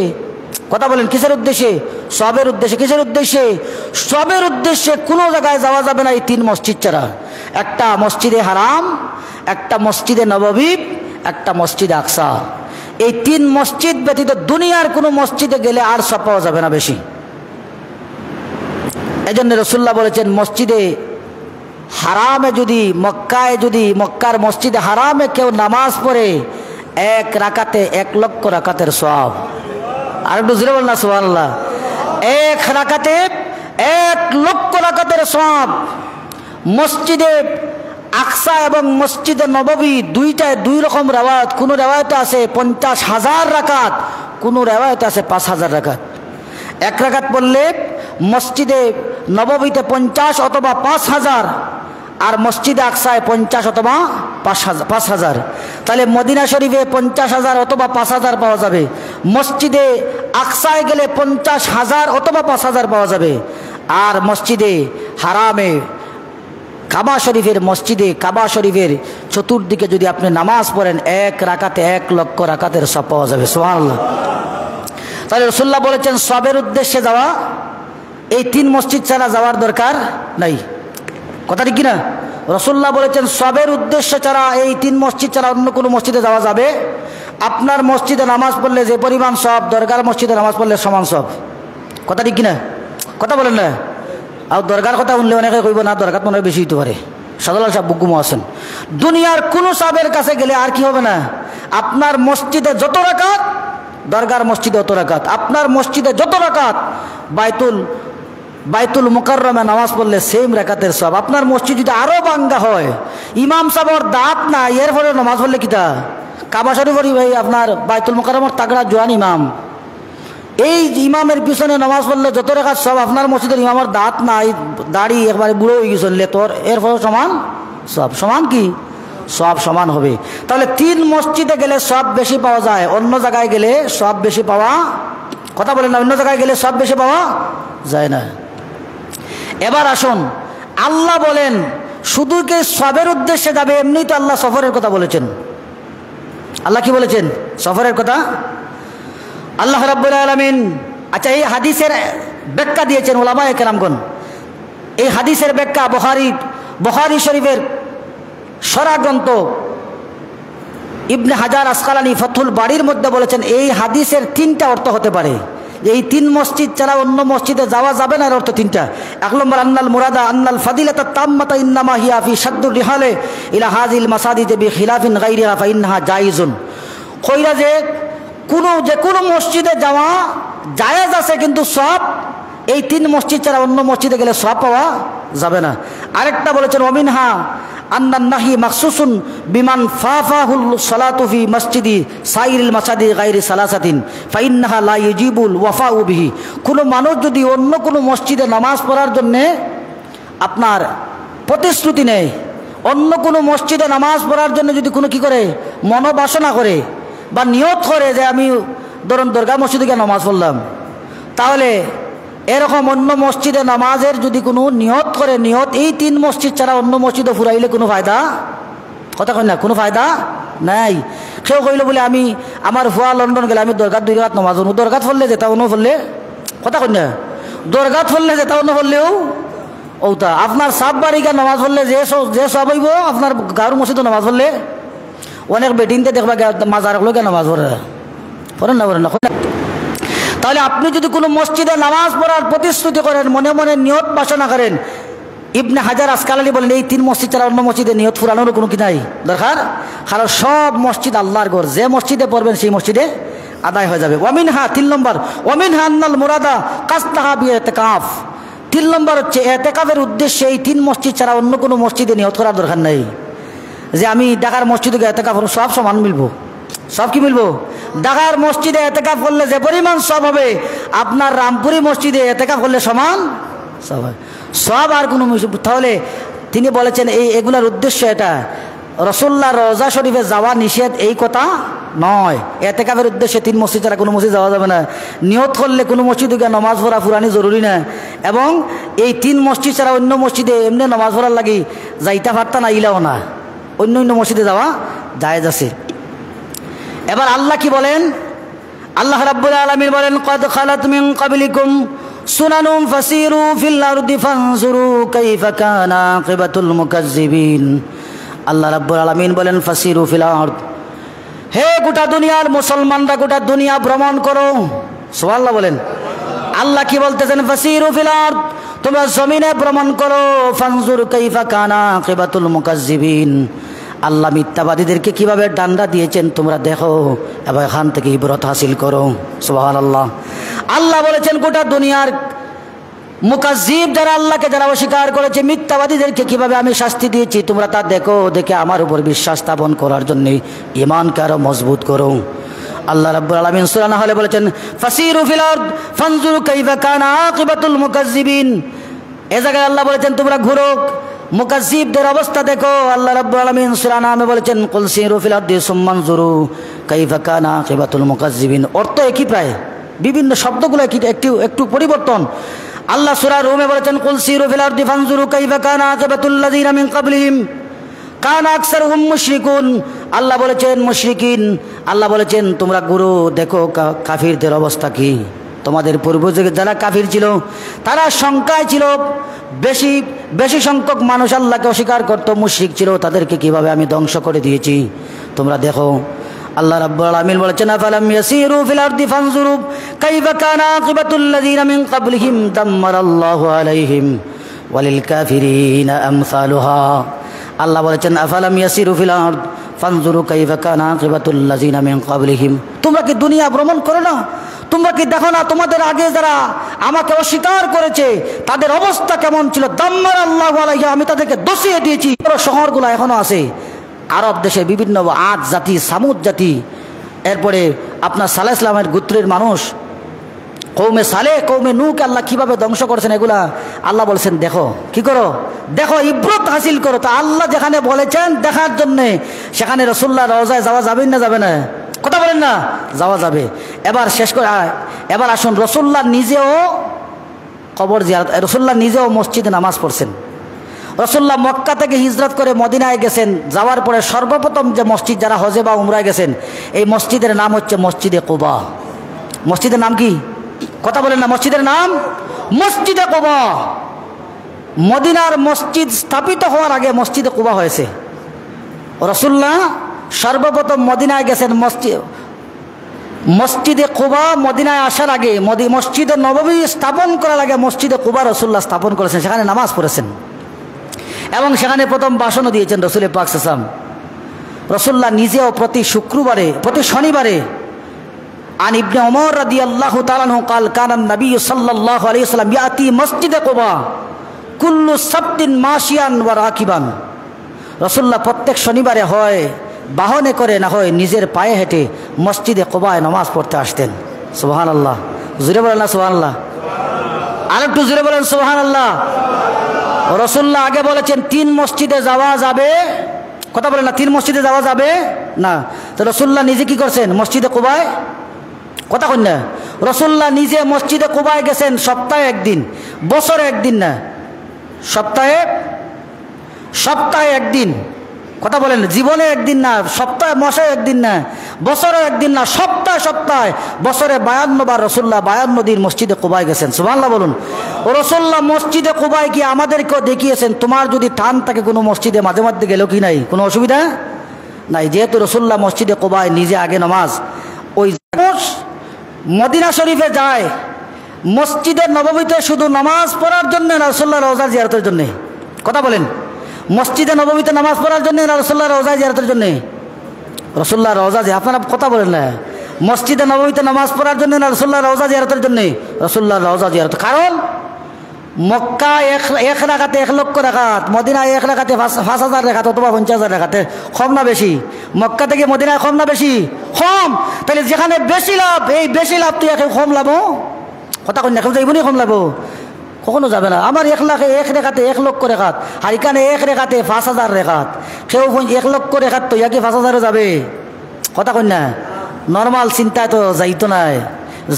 কথা বলেন কিসের উদ্দেশ্যে? সওয়াবের উদ্দেশ্যে। কিসের উদ্দেশ্যে? সওয়াবের উদ্দেশ্যে কোনো জায়গায় যাওয়া যাবে না এই 3 মসজিদ ছাড়া। একটা মসজিদে হারাম, একটা মসজিদে নববী, একটা মসজিদে আকসা। এই 3 মসজিদ ব্যতীত দুনিয়ার কোনো মসজিদে গেলে আর সওয়াব পাওয়া যাবে না বেশি। এজন্য রাসূলুল্লাহ বলেছেন মসজিদে হারামে যদি, মক্কায় যদি, মক্কার মসজিদে হারামে কেউ নামাজ পড়ে 1 রাকাতে 1 লক্ষ রাকাতের সওয়াব। আর একটু জোরে বলুন না সুবহানাল্লাহ। 1 রাকাতে 1 লক্ষ রাকাতের সওয়াব। মসজিদে আকসা এবং মসজিদে নববী দুইটায় 2 রকম রিওয়ায়াত। কোন রিওয়ায়াতে আছে 50,000 রাকাত, কোন রিওয়ায়াতে আছে 5,000 রাকাত। 1 রাকাত পড়লে মসজিদে নববীতে 50 অথবা 5,000, আর মসজিদে আকসায় 50 অথবা 5,000। তাহলে মদিনা শরীফে 50,000 অথবা 5,000 পাওয়া যাবে, মসজিদে আকসায় গেলে 50,000 অথবা 5,000 পাওয়া যাবে। আর মসজিদে হারামে কাবা শরীফের, মসজিদে কাবা শরীফের চতুর্দিকে যদি আপনি নামাজ পড়েন 1 রাকাতে 1 লক্ষ রাকাতের সওয়াব পাওয়া যাবে। সুবহানাল্লাহ। তাহলে রাসূলুল্লাহ বলেছেন সবের উদ্দেশ্যে যাওয়া, এই 3 মসজিদ ছাড়া যাওয়ার দরকার নাই। কথা ঠিক কিনা? রাসূলুল্লাহ বলেছেন সবের উদ্দেশ্যে ছাড়া, এই 3 মসজিদ ছাড়া অন্য কোনো মসজিদে যাওয়া যাবে। আপনার মসজিদে নামাজ পড়লে যে পরিমাণ সওয়াব, দরগার মসজিদে নামাজ পড়লে সমান সওয়াব। কথা ঠিক কিনা? কথা বলেন না। আর দরগার কথা শুনলে অনেকে কইব না দরগার মনে হয় বেশি হইতে পারে, সাদালাল সাহেব বুকুমো আছেন। দুনিয়ার কোনো সাহেবের কাছে গেলে আর কি হবে না, আপনার মসজিদে যত রাকাত, দরগার মসজিদে অত রাকাত। আপনার মসজিদে যত রাকাত, বাইতুল মুকাররমে নামাজ পড়লে সেম রাকাতের সওয়াব। আপনার মসজিদ যদি আরো বাঙ্গা হয়, ইমাম সাহেবের দাঁত না, এর ফলে নামাজ পড়লে কিতা কাবা শরীফ ভাই আপনার বাইতুল মুকাররমের তাগড়া জোয়ান ইমাম, এই ইমামের পিছনে নামাজ পড়লে যত রেখাত সব, আপনার মসজিদের ইমামের দাঁত নাই, দাড়ি একবারে বুড়ো হয়ে গেছেন তোর, এর ফলে সমান সব সমান কি সব সমান হবে। তাহলে 3 মসজিদে গেলে সব বেশি পাওয়া যায়, অন্য জায়গায় গেলে সব বেশি পাওয়া, কথা বলেন না, অন্য জায়গায় গেলে সব বেশি পাওয়া যায় না। এবার আসুন, আল্লাহ বলেন শুধু কি সবের উদ্দেশ্যে যাবে? এমনি তো আল্লাহ সফরের কথা বলেছেন। আল্লাহ কি বলেছেন? সফরের কথা আল্লাহ রাব্বুল আলামিন। আচ্ছা, এই হাদিসের ব্যাখ্যা দিয়েছেন উলামায়ে কেরামগণ। এই হাদিসের ব্যাখ্যা বুখারী শরীফের সরা গ্রন্থ ইবনে হাজার আসকালানী ফাথুল বাড়ির মধ্যে বলেছেন এই হাদিসের 3টা অর্থ হতে পারে। এই 3 মসজিদ ছাড়া অন্য মসজিদে যাওয়া যাবে না, এর অর্থ 3টা। 1 নম্বর, আন্নাল মুরাদা আন্নাল ফাদিলাতা তাম্মাতা ইন্নামা হিয়া ফি শাদ্দুর রিহালে ইলা হাযিল মাসাজিদ বিখিলাফিন গায়রিহা ফাইন্নাহা জায়েজুন। কইরা যে কোনো মসজিদে যাওয়া জায়েজ আছে, কিন্তু সব এই 3 মসজিদ ছাড়া অন্য মসজিদে গেলে সব পাওয়া যাবে না। আরেকটা বলেছেন ওমিনহা আন্নান নাহি মাখসুসুন বিমান ফাফাহুল সালাতু ফি মসজিদি সাইরিল মাসাদি গায়রি সালাসাতিন ফাইন্নাহা লা ইউজিবুল ওয়াফাউ বিহি। কোনো মানুষ যদি অন্য কোনো মসজিদে নামাজ পড়ার জন্যে আপনার প্রতিশ্রুতি নেয়, অন্য কোনো মসজিদে নামাজ পড়ার জন্য যদি কোনো কি করে মনোবাসনা করে বা নিয়ত করে যে আমি ধরুন দরগা মসজিদে গিয়ে নামাজ পড়লাম, তাহলে এরকম অন্য মসজিদে নামাজের যদি কোনো নিয়ত করে, নিয়ত এই 3 মসজিদ ছাড়া অন্য মসজিদে ফুরাইলে কোনো ফায়দা, কথা কই না, কোনো ফায়দা নাই। কেউ কইল বলে আমি আমার ভুয়া লন্ডন গেলে আমি দরগাত 2 রাকাত নামাজ পড়ব, দরগাত পড়লে যেটা অন্য পড়লে, কথা কই না, দরগাত পড়লে যেটা অন্য পড়লেও ওটা আপনার সাপ বাড়ি গিয়ে নামাজ পড়লে যে সব হইব, আপনার গাঁর মসজিদে নামাজ পড়লে অনেক বেটিনতে দেখবা মাজার গিয়ে নামাজ পড়েন না। তাহলে আপনি যদি কোনো মসজিদে নামাজ পড়ার প্রতিশ্রুতি করেন, মনে মনে নিয়ত বাসনা করেন, ইবনে হাজার আসকালানী বলেন এই 3 মসজিদ ছাড়া অন্য মসজিদে নিয়ত ফুরানোর কোনো কি নাই দরকার, কারণ সব মসজিদ আল্লাহর ঘর, যে মসজিদে পড়বেন সেই মসজিদে আদায় হয়ে যাবে। ওয়ামিনহা 3 নম্বর, ওয়ামিনহা আন্নাল মুরাদা কাসতাহা বিইতিকাফ। 3 নম্বর হচ্ছে ইতিকাফের উদ্দেশ্যে এই 3 মসজিদ ছাড়া অন্য কোনো মসজিদে নিয়ত করার দরকার নাই। যে আমি ঢাকার মসজিদে গিয়ে ইতিকাফ করব, সব সমান মিলবো, সব কি মিলবো? ঢাকার মসজিদে ইতিকাফ করলে যে পরিমাণ সব হবে, আপনার রামপুরি মসজিদে ইতিকাফ করলে সমান সব হয়, সব আর কোনো। তাহলে তিনি বলেছেন এগুলার উদ্দেশ্য এটা, রাসূলুল্লাহ রওজা শরীফে যাওয়া নিষেধ এই কথা নয়। ইতিকাফের উদ্দেশ্যে 3 মসজিদ ছাড়া কোনো মসজিদ যাওয়া যাবে না। নিয়ত করলে কোনো মসজিদে গিয়ে নামাজ পড়া ফুরানি জরুরি না, এবং এই 3 মসজিদ ছাড়া অন্য মসজিদে এমনি নামাজ পড়ার লাগি যাইতা পারতা না, ইলাও না, অন্য মসজিদে যাওয়া জায়েজ আছে। এবার আল্লাহ কি বলেন? আল্লাহ রাব্বুল আলামিন বলেন ক্বাদ খালাত মিন ক্বাবলিকুম সুনানুম ফাসিরু ফিল আরদি ফানজুরু কাইফা কানা আকিবাতুল মুকাজ্জিবিন। আল্লাহ রাব্বুল আলামিন বলেন ফাসিরু ফিল আরদ, হে গোটা দুনিয়ার মুসলমানরা গোটা দুনিয়া ভ্রমণ করো। সুবহানাল্লাহ বলেন। আল্লাহ কি বলতেছেন? ফাসিরু ফিল আরদ, তোমরা জমিনে ভ্রমণ করো। ফানজুর কাইফা কানা আকিবাতুল মুকাজ্জিবিন, আল্লাহ মিথ্যাবাদীদেরকে কিভাবে ডান্ডা দিয়েছেন তোমরা দেখো, এবং এখান থেকে ইবরত হাসিল করো। সুবহানাল্লাহ। আল্লাহ বলেছেন গোটা দুনিয়ার মুকাজ্জিব যারা, আল্লাহকে যারা অস্বীকার করেছে, মিথ্যাবাদীদেরকে কিভাবে আমি শাস্তি দিয়েছি তোমরা তা দেখো, দেখে আমার উপর বিশ্বাস স্থাপন করার জন্য ঈমানকে আরো মজবুত করো। আল্লাহ রাব্বুল আলামিন সূরা নাহলে বলেছেন ফাসিরু ফিল আরদ ফানজুরু কাইফা কানা আকিবাতুল মুকাজ্জিবিন। এই জায়গায় আল্লাহ বলেছেন তোমরা ঘুরো, মুকাজ্জিবদের অবস্থা দেখো। আল্লাহ রাব্বুল আলামিন সূরা নামে বলেছেন কুল সিরু ফিল আরদি সুম্মা আনজুরু কাইফা কানা আকিবাতুল মুকাজ্জিবিন। অর্থ একই, প্রায় বিভিন্ন শব্দগুলো একটু পরিবর্তন। আল্লাহ সূরা রুমে বলেছেন কুল সিরু ফিল আরদি ফানজুরু কাইফা কানা আকিবাতুল লাযিনা মিন ক্বাবলিহিম কানা আকসারুহুম মুশরিকুন। আল্লাহ বলেছেন মুশরিকিন, আল্লাহ বলেছেন তোমরা ঘুরো দেখো কাফিরদের অবস্থা কি। তোমাদের পূর্বযুগে যারা কাফির ছিল তারা সংখ্যায় ছিল বেশি সংখ্যক মানুষ আল্লাহকে অস্বীকার করত, মুশরিক ছিল, তাদেরকে কিভাবে আমি ধ্বংস করে দিয়েছি তোমরা দেখো। আল্লাহ রাব্বুল আলামিন বলেছেন আফালাম ইয়াসিরু ফিল আরদি ফানজুরু কাইফা কানা আকিবাতুল লাযিনা মিন ক্বাবলিহিম দাম্মারাল্লাহু আলাইহিম ওয়ালিল কাফিরিনা আমসালুহা। আল্লাহ বলেছেন আফালাম ইয়াসিরু ফিল আরদ ফানজুরু কাইফা কানা আকিবাতুল লাযিনা মিন ক্বাবলিহিম। তোমরা কি দুনিয়া ভ্রমণ করো না? তোমরা কি দেখো না তোমাদের আগে যারা আমাকে অস্বীকার করেছে তাদের অবস্থা কেমন ছিল? দাম্মারাল্লাহু আলাইহিম, আমি তাদেরকে দোষিয়ে দিয়েছি। শহরগুলো এখনো আছে আরব দেশে, বিভিন্ন আদ জাতি, সামুদ জাতি, এরপরে আপনার সালাহ ইসলামের গোত্রের মানুষ, কৌমে সালেহ কৌমে নূহকে আল্লাহ কিভাবে ধ্বংস করেছেন এগুলা আল্লাহ বলেছেন দেখো, কি করো, দেখো, ইব্রত হাসিল করো। তো আল্লাহ যেখানে বলেছেন দেখার জন্যে, সেখানে রাসূলুল্লাহ রওজায় যাওয়া যাবে না যাবে না? কথা বলেন না, যাওয়া যাবে। এবার শেষ করে এবার আসুন, রাসূলুল্লাহ নিজেও কবর জিয়ারত, রাসূলুল্লাহ নিজেও মসজিদে নামাজ পড়ছেন। রাসূলুল্লাহ মক্কা থেকে হিজরত করে মদিনায় গেছেন। যাওয়ার পরে সর্বপ্রথম যে মসজিদ, যারা হজে বা উমরায় গেছেন, এই মসজিদের নাম হচ্ছে মসজিদে কুবা। মসজিদের নাম কি? কথা বলেন না, মসজিদের নাম মসজিদে কুবা। মদিনার মসজিদ স্থাপিত হওয়ার আগে মসজিদে কুবা হয়েছে। রাসূলুল্লাহ সর্বপ্রথম মদিনায় গেছেন, মসজিদে কুবা মদিনায় আসার আগে, মসজিদে নববী স্থাপন করার আগে মসজিদে কুবা রাসূলুল্লাহ স্থাপন করেছেন, সেখানে নামাজ পড়েছেন এবং সেখানে প্রথম ভাষণও দিয়েছেন রাসূল পাক সাল্লাল্লাহু আলাইহি ওয়াসাল্লাম। রাসূলুল্লাহ নিজেও প্রতি শুক্রবারে, প্রতি শনিবারে, আন ইবনে ওমর রাদিয়াল্লাহু তাআলা আনহু قال كان النبي صلى الله عليه وسلم ياتي مسجد قباء كل سبت ماشيا وراكبا। রাসূলুল্লাহ প্রত্যেক শনিবারে হয় বাহনে করে, না হয় নিজের পায়ে হেঁটে মসজিদে কুবায় নামাজ পড়তে আসতেন। সুবহানাল্লাহ, জোরে বলেন না সুবহানাল্লাহ, আরেকটু জোরে বলেন সুবহানাল্লাহ। রাসূলুল্লাহ আগে বলেছেন 3 মসজিদে যাওয়া যাবে, কথা বলেন না, 3 মসজিদে যাওয়া যাবে না। তো রাসূলুল্লাহ নিজে কি করছেন? মসজিদে কুবায়, কথা কন না, রাসূলুল্লাহ নিজে মসজিদে কুবায় গেছেন সপ্তাহে একদিন, বছরে একদিন না, সপ্তাহে একদিন, কথা বলেন, জীবনে একদিন না, সপ্তাহে, মাসে একদিন না, বছরে একদিন না, সপ্তাহে, বছরে 52 বার রাসূলুল্লাহ 52 দিন মসজিদে কুবায় গেছেন। সুবহানাল্লাহ বলুন। রাসূলুল্লাহ মসজিদে কুবায় গিয়ে আমাদেরকেও দেখিয়েছেন, তোমার যদি টান থাকে কোনো মসজিদে মাঝে মধ্যে গেলেও কি নাই, কোনো অসুবিধা নাই। যেহেতু রাসূলুল্লাহ মসজিদে কুবায় নিজে আগে নামাজ, ওই মদিনা শরীফে যায় মসজিদে নববীতে শুধু নামাজ পড়ার জন্য না রাসূলুল্লাহ রওজা জিয়ারতের জন্য? কথা বলেন, মসজিদে নববীতে নামাজ পড়ার জন্য না রাসূলুল্লাহ রওজা জিয়ারতের জন্য? রাসূলুল্লাহ রওজা, আপনারা কথা বলেন না, মসজিদে নববীতে নামাজ পড়ার জন্য না রাসূলুল্লাহ রওজা জিয়ারতের জন্য? রাসূলুল্লাহ রওজা জিয়ারত। কারণ মক্কা এক রাকাতে 1 লক্ষ রাকাত, মদিনায় 1 রাকাতে 5,000 রাকাত অথবা 50,000 রাকাতে, কম না বেশি? মক্কা থেকে মদিনায় কম না বেশি? কম। তাহলে যেখানে বেশি লাভ, এই বেশি লাভ তুই একে কম লাভ, কথা কন না, কেউ যাইবনি কম লাভ, কখনো যাবে না। আমার 1 রেখাতে 1 লক্ষ রেখাত, আর এখানে 1 রেখাতে 5,000 রেখাত, কেউ 1 লক্ষ রেখাত তো ইয়াকে 5,000 যাবে, কথা কন না, নর্মাল চিন্তায় তো যাইতো নাই।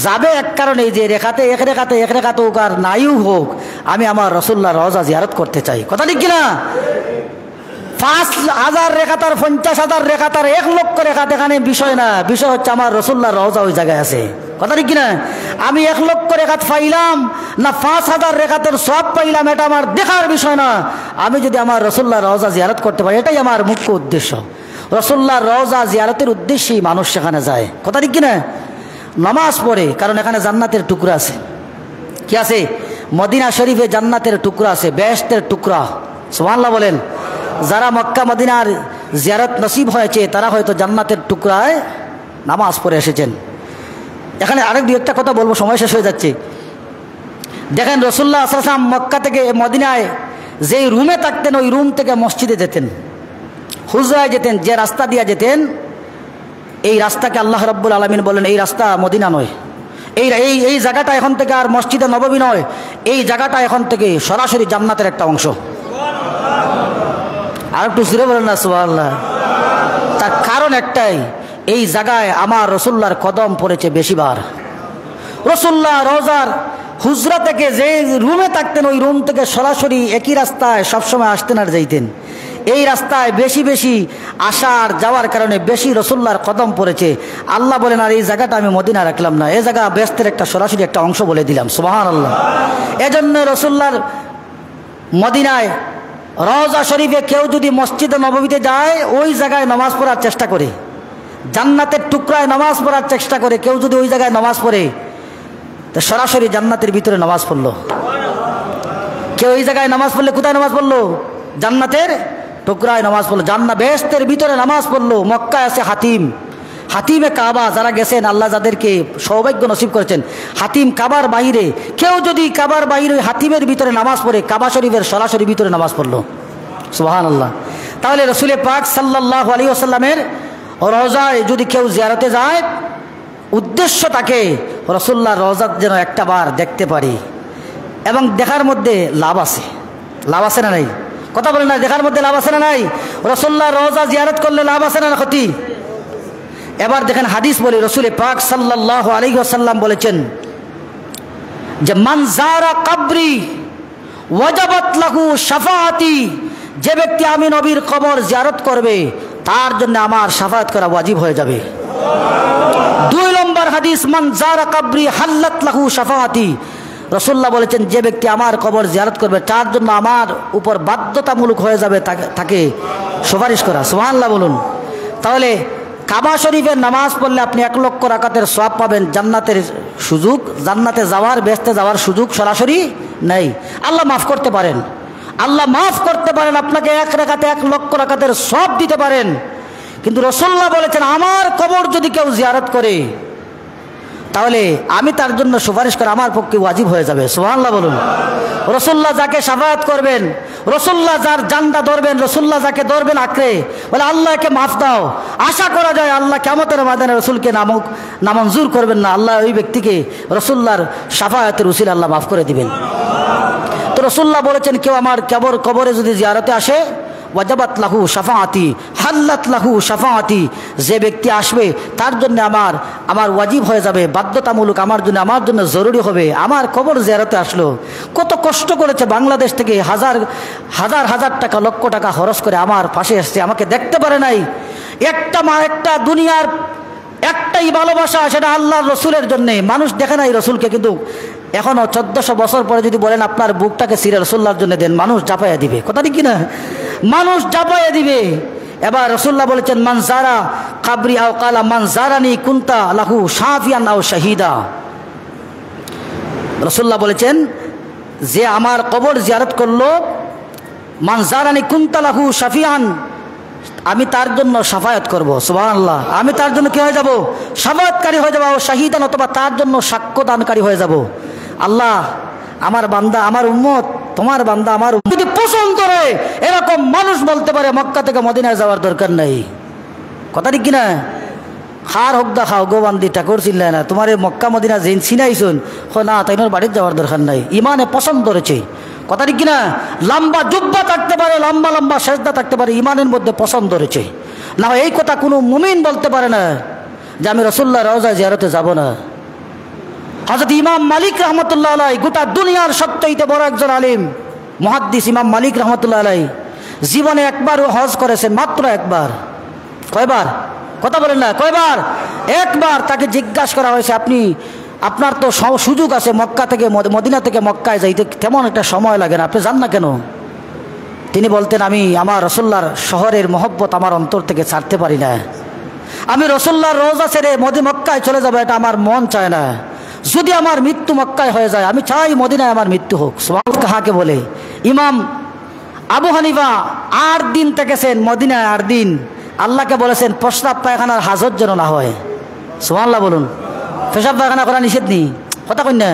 যাবে এক কারণে, যে রেখাতে 1 রেখাতে হোক আর নাইও হোক, আমি আমার রাসূলুল্লাহ রওজা জিয়ারত করতে চাই, কথা ঠিক কিনা? 5,000 রেখাত আর 50,000 রেখাত আর 1 লক্ষ রেখাত এখানে বিষয় না, বিষয় হচ্ছে আমার রাসূলুল্লাহ রওজা ওই জায়গায় আছে, কথা ঠিক কিনা? আমি 1 লক্ষ রেখাত পাইলাম না 5,000 রেখাতের সব পাইলাম, এটা আমার দেখার বিষয় না। আমি যদি আমার রাসূলুল্লাহ রওজা জিয়ারত করতে পারি, এটাই আমার মুখ্য উদ্দেশ্য। রাসূলুল্লাহ রওজা জিয়ারতের উদ্দেশ্যেই মানুষ সেখানে যায়, কথা ঠিক কিনা? নামাজ পড়ে, কারণ এখানে জান্নাতের টুকরা আছে। কি আছে? মদিনা শরীফে জান্নাতের টুকরা আছে, বেহেশতের টুকরা। সুবহানাল্লাহ বলেন। যারা মক্কা মদিনার জিয়ারত নসিব হয়েছে তারা হয়তো জান্নাতের টুকরায় নামাজ পড়ে এসেছেন। এখানে আরেক 2-1টা কথা বলবো, সময় শেষ হয়ে যাচ্ছে। দেখেন রাসূলুল্লাহ সাল্লাল্লাহু আলাইহি ওয়াসাল্লাম মক্কা থেকে মদিনায় যেই রুমে থাকতেন, ওই রুম থেকে মসজিদে যেতেন, হুজরায় যেতেন, যে রাস্তা দিয়ে যেতেন, এই রাস্তাকে আল্লাহ রাব্বুল আলামিন বলেন এই রাস্তা মদিনা নয়, এই জায়গাটা এখন থেকে আর মসজিদে নববী নয়, এই জায়গাটা এখন থেকে সরাসরি জান্নাতের একটা অংশ। আর একটু জোরে বলেন না সুবহানাল্লাহ। তার কারণ একটাই, এই জায়গায় আমার রাসূলুল্লাহর কদম পড়েছে বেশিবার। রাসূলুল্লাহ রওজার হুজরা থেকে যে রুমে থাকতেন, ওই রুম থেকে সরাসরি একই রাস্তায় সবসময় আসতেন আর যাইতেন। এই রাস্তায় বেশি আসার যাওয়ার কারণে বেশি রাসূলুল্লাহর কদম পড়েছে। আল্লাহ বলেন আর এই জায়গাটা আমি মদিনা রাখলাম না, এই জায়গা বেহেশতের একটা সরাসরি একটা অংশ বলে দিলাম। সুবহানাল্লাহ। এজন্য রাসূলুল্লাহর মদিনায় রওজা শরীফে কেউ যদি মসজিদে নববীতে যায়, ওই জায়গায় নামাজ পড়ার চেষ্টা করে, জান্নাতের টুকরায় নামাজ পড়ার চেষ্টা করে, কেউ যদি ওই জায়গায় নামাজ পড়ে তো সরাসরি জান্নাতের ভিতরে নামাজ পড়লো। কেউ ওই জায়গায় নামাজ পড়লে কোথায় নামাজ পড়লো? জান্নাতের টুকরায় নামাজ পড়লো, জান্নাত বেহেশতের ভিতরে নামাজ পড়লো। মক্কায় আছে হাতিমে কাবা, যারা গেছেন আল্লাহ যাদেরকে সৌভাগ্য নসিব করেছেন, হাতিম কাবার বাইরে, কেউ যদি কাবার বাইরে হাতিমের ভিতরে নামাজ পড়ে, কাবা শরীফের সরাসরি ভিতরে নামাজ পড়লো। সুবহানাল্লাহ। তাহলে রাসূল পাক সাল্লাল্লাহু আলাইহি ওয়াসাল্লামের রওজায় যদি কেউ জিয়ারতে যায়, উদ্দেশ্য থাকে রাসূলুল্লাহর রওজা যেন একটা বার দেখতে পারি, এবং দেখার মধ্যে লাভ আছে। লাভ আছে না নাই? কথা বলেন না, দেখার মধ্যে লাভ আছে না নাই? রাসূলুল্লাহর রওজা জিয়ারত করলে লাভ আছে না ক্ষতি? এবার দেখেন হাদিস বলে, রাসূল পাক সাল্লাল্লাহু আলাইহি ওয়াসাল্লাম বলেছেন যে মান যারা কবরি ওয়াজাবাত লাহু শাফাআতি, যে ব্যক্তি আমি নবীর কবর জিয়ারত করবে তার জন্য আমার শাফাআত করা ওয়াজিব হয়ে যাবে। 2 নম্বর হাদিস, মান যারা কবরি হাল্লাত লাহু শাফাআতি, রাসূলুল্লাহ বলেছেন যে ব্যক্তি আমার কবর জিয়ারত করবে তার জন্য আমার উপর বাধ্যতামূলক হয়ে যাবে তাকে সুপারিশ করা। সুবহানাল্লাহ বলুন। তাহলে কাবা শরীফের নামাজ পড়লে আপনি 1 লক্ষ রাকাতের সওয়াব পাবেন, জান্নাতের সুযোগ, জান্নাতে যাওয়ার, বেহেশতে যাওয়ার সুযোগ সরাসরি নেই। আল্লাহ মাফ করতে পারেন, আল্লাহ মাফ করতে পারেন, আপনাকে 1 রাকাতে 1 লক্ষ রাকাতের সওয়াব দিতে পারেন। কিন্তু রাসূলুল্লাহ বলেছেন আমার কবর যদি কেউ জিয়ারত করে তাহলে আমি তার জন্য সুপারিশ করা আমার পক্ষে ওয়াজিব হয়ে যাবে। সুবহানাল্লাহ বলুন। রাসূলুল্লাহ যাকে শাফাআত করবেন, রাসূলুল্লাহ যার জানটা ধরবেন, রাসূলুল্লাহ যাকে ধরবেন আঁকড়ে বলে আল্লাহকে মাফ দাও, আশা করা যায় আল্লাহ কিয়ামতের ময়দানে রাসূলকে নামঞ্জুর করবেন না, আল্লাহ ওই ব্যক্তিকে রাসূলুল্লাহর শাফাআতের উসিলা আল্লাহ মাফ করে দিবেন। তো রাসূলুল্লাহ বলেছেন কেউ আমার কবরে যদি জিয়ারতে আসে ওয়াজাবাত লাহু শাফাআতি হাল্লাত লাহু শাফাআতি, যে ব্যক্তি আসবে তার জন্য আমার ওয়াজিব হয়ে যাবে, বাধ্যতামূলক আমার জন্য জরুরি হবে। আমার কবর জিয়ারতে আসলো, কত কষ্ট করেছে, বাংলাদেশ থেকে হাজার হাজার টাকা, লক্ষ টাকা খরচ করে আমার পাশে এসছে, আমাকে দেখতে পারে নাই। একটা দুনিয়ার একটাই ভালোবাসা, সেটা আল্লাহর রসুলের জন্যে। মানুষ দেখে নাই রসুলকে, কিন্তু এখনও 1400 বছর পরে যদি বলেন আপনার বুকটাকে সিরে রসুল্লাহর জন্য দেন, মানুষ জাপাইয়া দিবে। কথা ঠিক কিনা? মানুষ জাপাইয়া দিবে। এবার রসুল্লাহ বলেছেন মান যারা কাবরি আও কালা মান যারানি কুনতা লাহু শাফিয়ান আও শাহিদা। রসুল্লাহ বলেছেন যে আমার কবর জিয়ারত করলো, মান যারানি কুনতা লাহু শাফিয়ান, আমি তার জন্য শাফায়াত করব। সুবহানাল্লাহ। আমি তার জন্য কি হয়ে যাব? শাফায়াতকারী হয়ে যাব। শাহিদান, অথবা তার জন্য সাক্ষ্যদানকারী হয়ে যাব। আল্লাহ আমার বান্দা, আমার উম্মত, তোমার বান্দা আমার উম্মত যদি পছন্দ করে, এরকম মানুষ বলতে পারে মক্কা থেকে মদিনায় যাওয়ার দরকার নাই। কথা ঠিক কিনা? খার হোক দা খাও গোবান্দি ঠাকুর চিল্লায় না, তোমার এই মক্কা মদিনা যেন চিনাইছুন না, তাইনোর বাড়ির যাওয়ার দরকার নাই। ইমানে পছন্দ করেছে। কথা ঠিক কিনা? লম্বা জুব্বা থাকতে পারে, লম্বা লম্বা সেজদা থাকতে পারে, ইমানের মধ্যে পছন্দ রয়েছে না। এই কথা কোনো মুমিন বলতে পারে না যে আমি রাসূলুল্লাহর রওজা জিয়ারতে যাব না। হযরত ইমাম মালিক রহমতুল্লাহ আলাইহি, গোটা দুনিয়ার সবচেয়ে বড় একজন আলিম মুহাদ্দিস ইমাম মালিক রহমতুল্লাহ আলাইহি, জীবনে একবারও হজ করেছেন, মাত্র একবার। কয়বার? কথা বলেন না, কয়বার? একবার। তাকে জিজ্ঞাসা করা হয়েছে আপনার তো সুযোগ আছে মক্কা থেকে মদিনা থেকে মক্কায় যাইতে, তেমন একটা সময় লাগে না, আপনি যান না কেন? তিনি বলতেন আমি আমার রাসূলুল্লাহর শহরের মহব্বত আমার অন্তর থেকে ছাড়তে পারি না। আমি রাসূলুল্লাহর রওজা ছেড়ে মক্কায় চলে যাব, এটা আমার মন চায় না। যদি আমার মৃত্যু মক্কায় হয়ে যায়, আমি চাই মদিনায় আমার মৃত্যু হোক। সুবহানাল্লাহ। কাহাকে বলে? ইমাম আবু হানিফা 8 দিন থেকেছেন মদিনায়, 8 দিন। আল্লাহকে বলেছেন প্রস্রাব পায়খানার হাজত যেন না হয়। সুবহানাল্লাহ বলুন। পেশাব পায়খানা করা নিষেধ নেই। কথা কই না?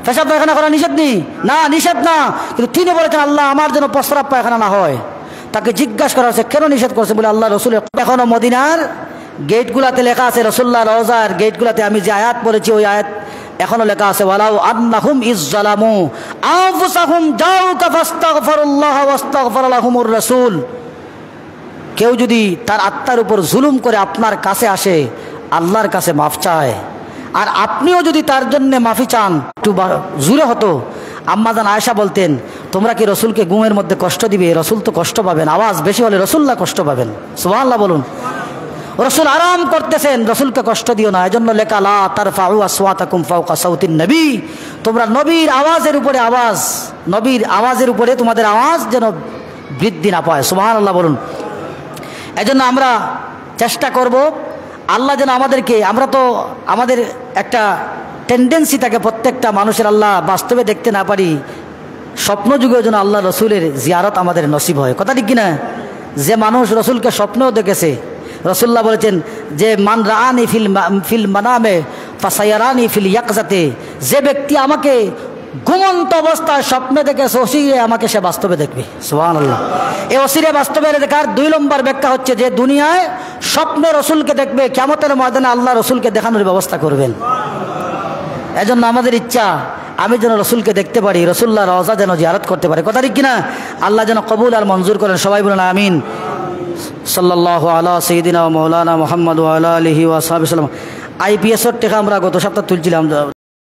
পেশাব পায়খানা করা নিষেধ নেই না, নিষেধ না, কিন্তু তিনি বলেছেন আল্লাহ আমার যেন প্রস্রাব পায়খানা না হয়। তাকে জিজ্ঞাসা করা হচ্ছে কেন নিষেধ করছে? বলে আল্লাহ রসুলের এখনো মদিনার গেটগুলাতে লেখা আছে, রাসূলুল্লাহ রওজার গেটগুলাতে আমি যে আয়াত পড়েছি ওই আয়াত এখনো লেখা আছে, ওয়ালাউ আন্নাহুম ইজ্জালামু আনফুসাহুম জাউকা ফাস্তাগফিরুল্লাহ ওয়াস্তাগফার লাহুমুর রাসূল। কেউ যদি তার আত্মার উপর জুলুম করে আপনার কাছে আসে, আল্লাহর কাছে মাফ চায়, আর আপনিও যদি তার জন্য মাফি চান, একটু জুড়ে হতো। আম্মাজান আয়েশা বলতেন তোমরা কি রসুলকে ঘুমের মধ্যে কষ্ট দিবে? রসুল তো কষ্ট পাবেন, আওয়াজ বেশি হলে রসুল্লাহ কষ্ট পাবেন। সুবহানাল্লাহ বলুন। রসুল আরাম করতেছেন, রসুলকে কষ্ট দিও না। এজন্য লেখা লা তারফাউ আসওয়াতাকুম ফাওকা সাউতিন নবী, তোমরা নবীর আওয়াজের উপরে নবীর আওয়াজের উপরে তোমাদের আওয়াজ যেন বৃদ্ধি না পায়। সুবহানাল্লাহ বলুন। এজন্য আমরা চেষ্টা করব আল্লাহ যেন আমরা তো আমাদের একটা টেন্ডেন্সি থাকে প্রত্যেকটা মানুষের, আল্লাহ বাস্তবে দেখতে না পারি, স্বপ্ন যুগেও যেন আল্লাহ রসুলের জিয়ারত আমাদের নসিব হয়। কথা ঠিক কিনা? যে মানুষ রসুলকে স্বপ্নেও দেখেছে, রসুল্লাহ বলেছেন যে মান রাআনি ফিল মানামে ফাসায়ারানি ফিল ইয়াকজাতে, যে ব্যক্তি আমাকে ঘুমন্ত অবস্থায় স্বপ্নে দেখে ওসিরে আমাকে সে বাস্তবে দেখবে। সুবহানাল্লাহ। এই ওসিরে বাস্তবে দেখার 2 নম্বর ব্যাখ্যা হচ্ছে যে দুনিয়ায় স্বপ্নে রসুলকে দেখবে, কিয়ামতের ময়দানে আল্লাহ রসুলকে দেখানোর ব্যবস্থা করবেন। এজন্য আমাদের ইচ্ছা আমি যেন রসুলকে দেখতে পারি, রসুল্লাহ রওজা যেন জিয়ারত করতে পারি। কথা ঠিক কিনা? আল্লাহ যেন কবুল আর মঞ্জুর করেন। সবাই বলেন আমিন। সাল্লাল্লাহু আলা সাইয়্যিদিনা ওয়া মাওলানা মুহাম্মদ ওয়া আলা আলিহি ওয়া সাহবিহি সাল্লাম। IPS-এর টাকা আমরা গত সপ্তাহে তুলছিলাম।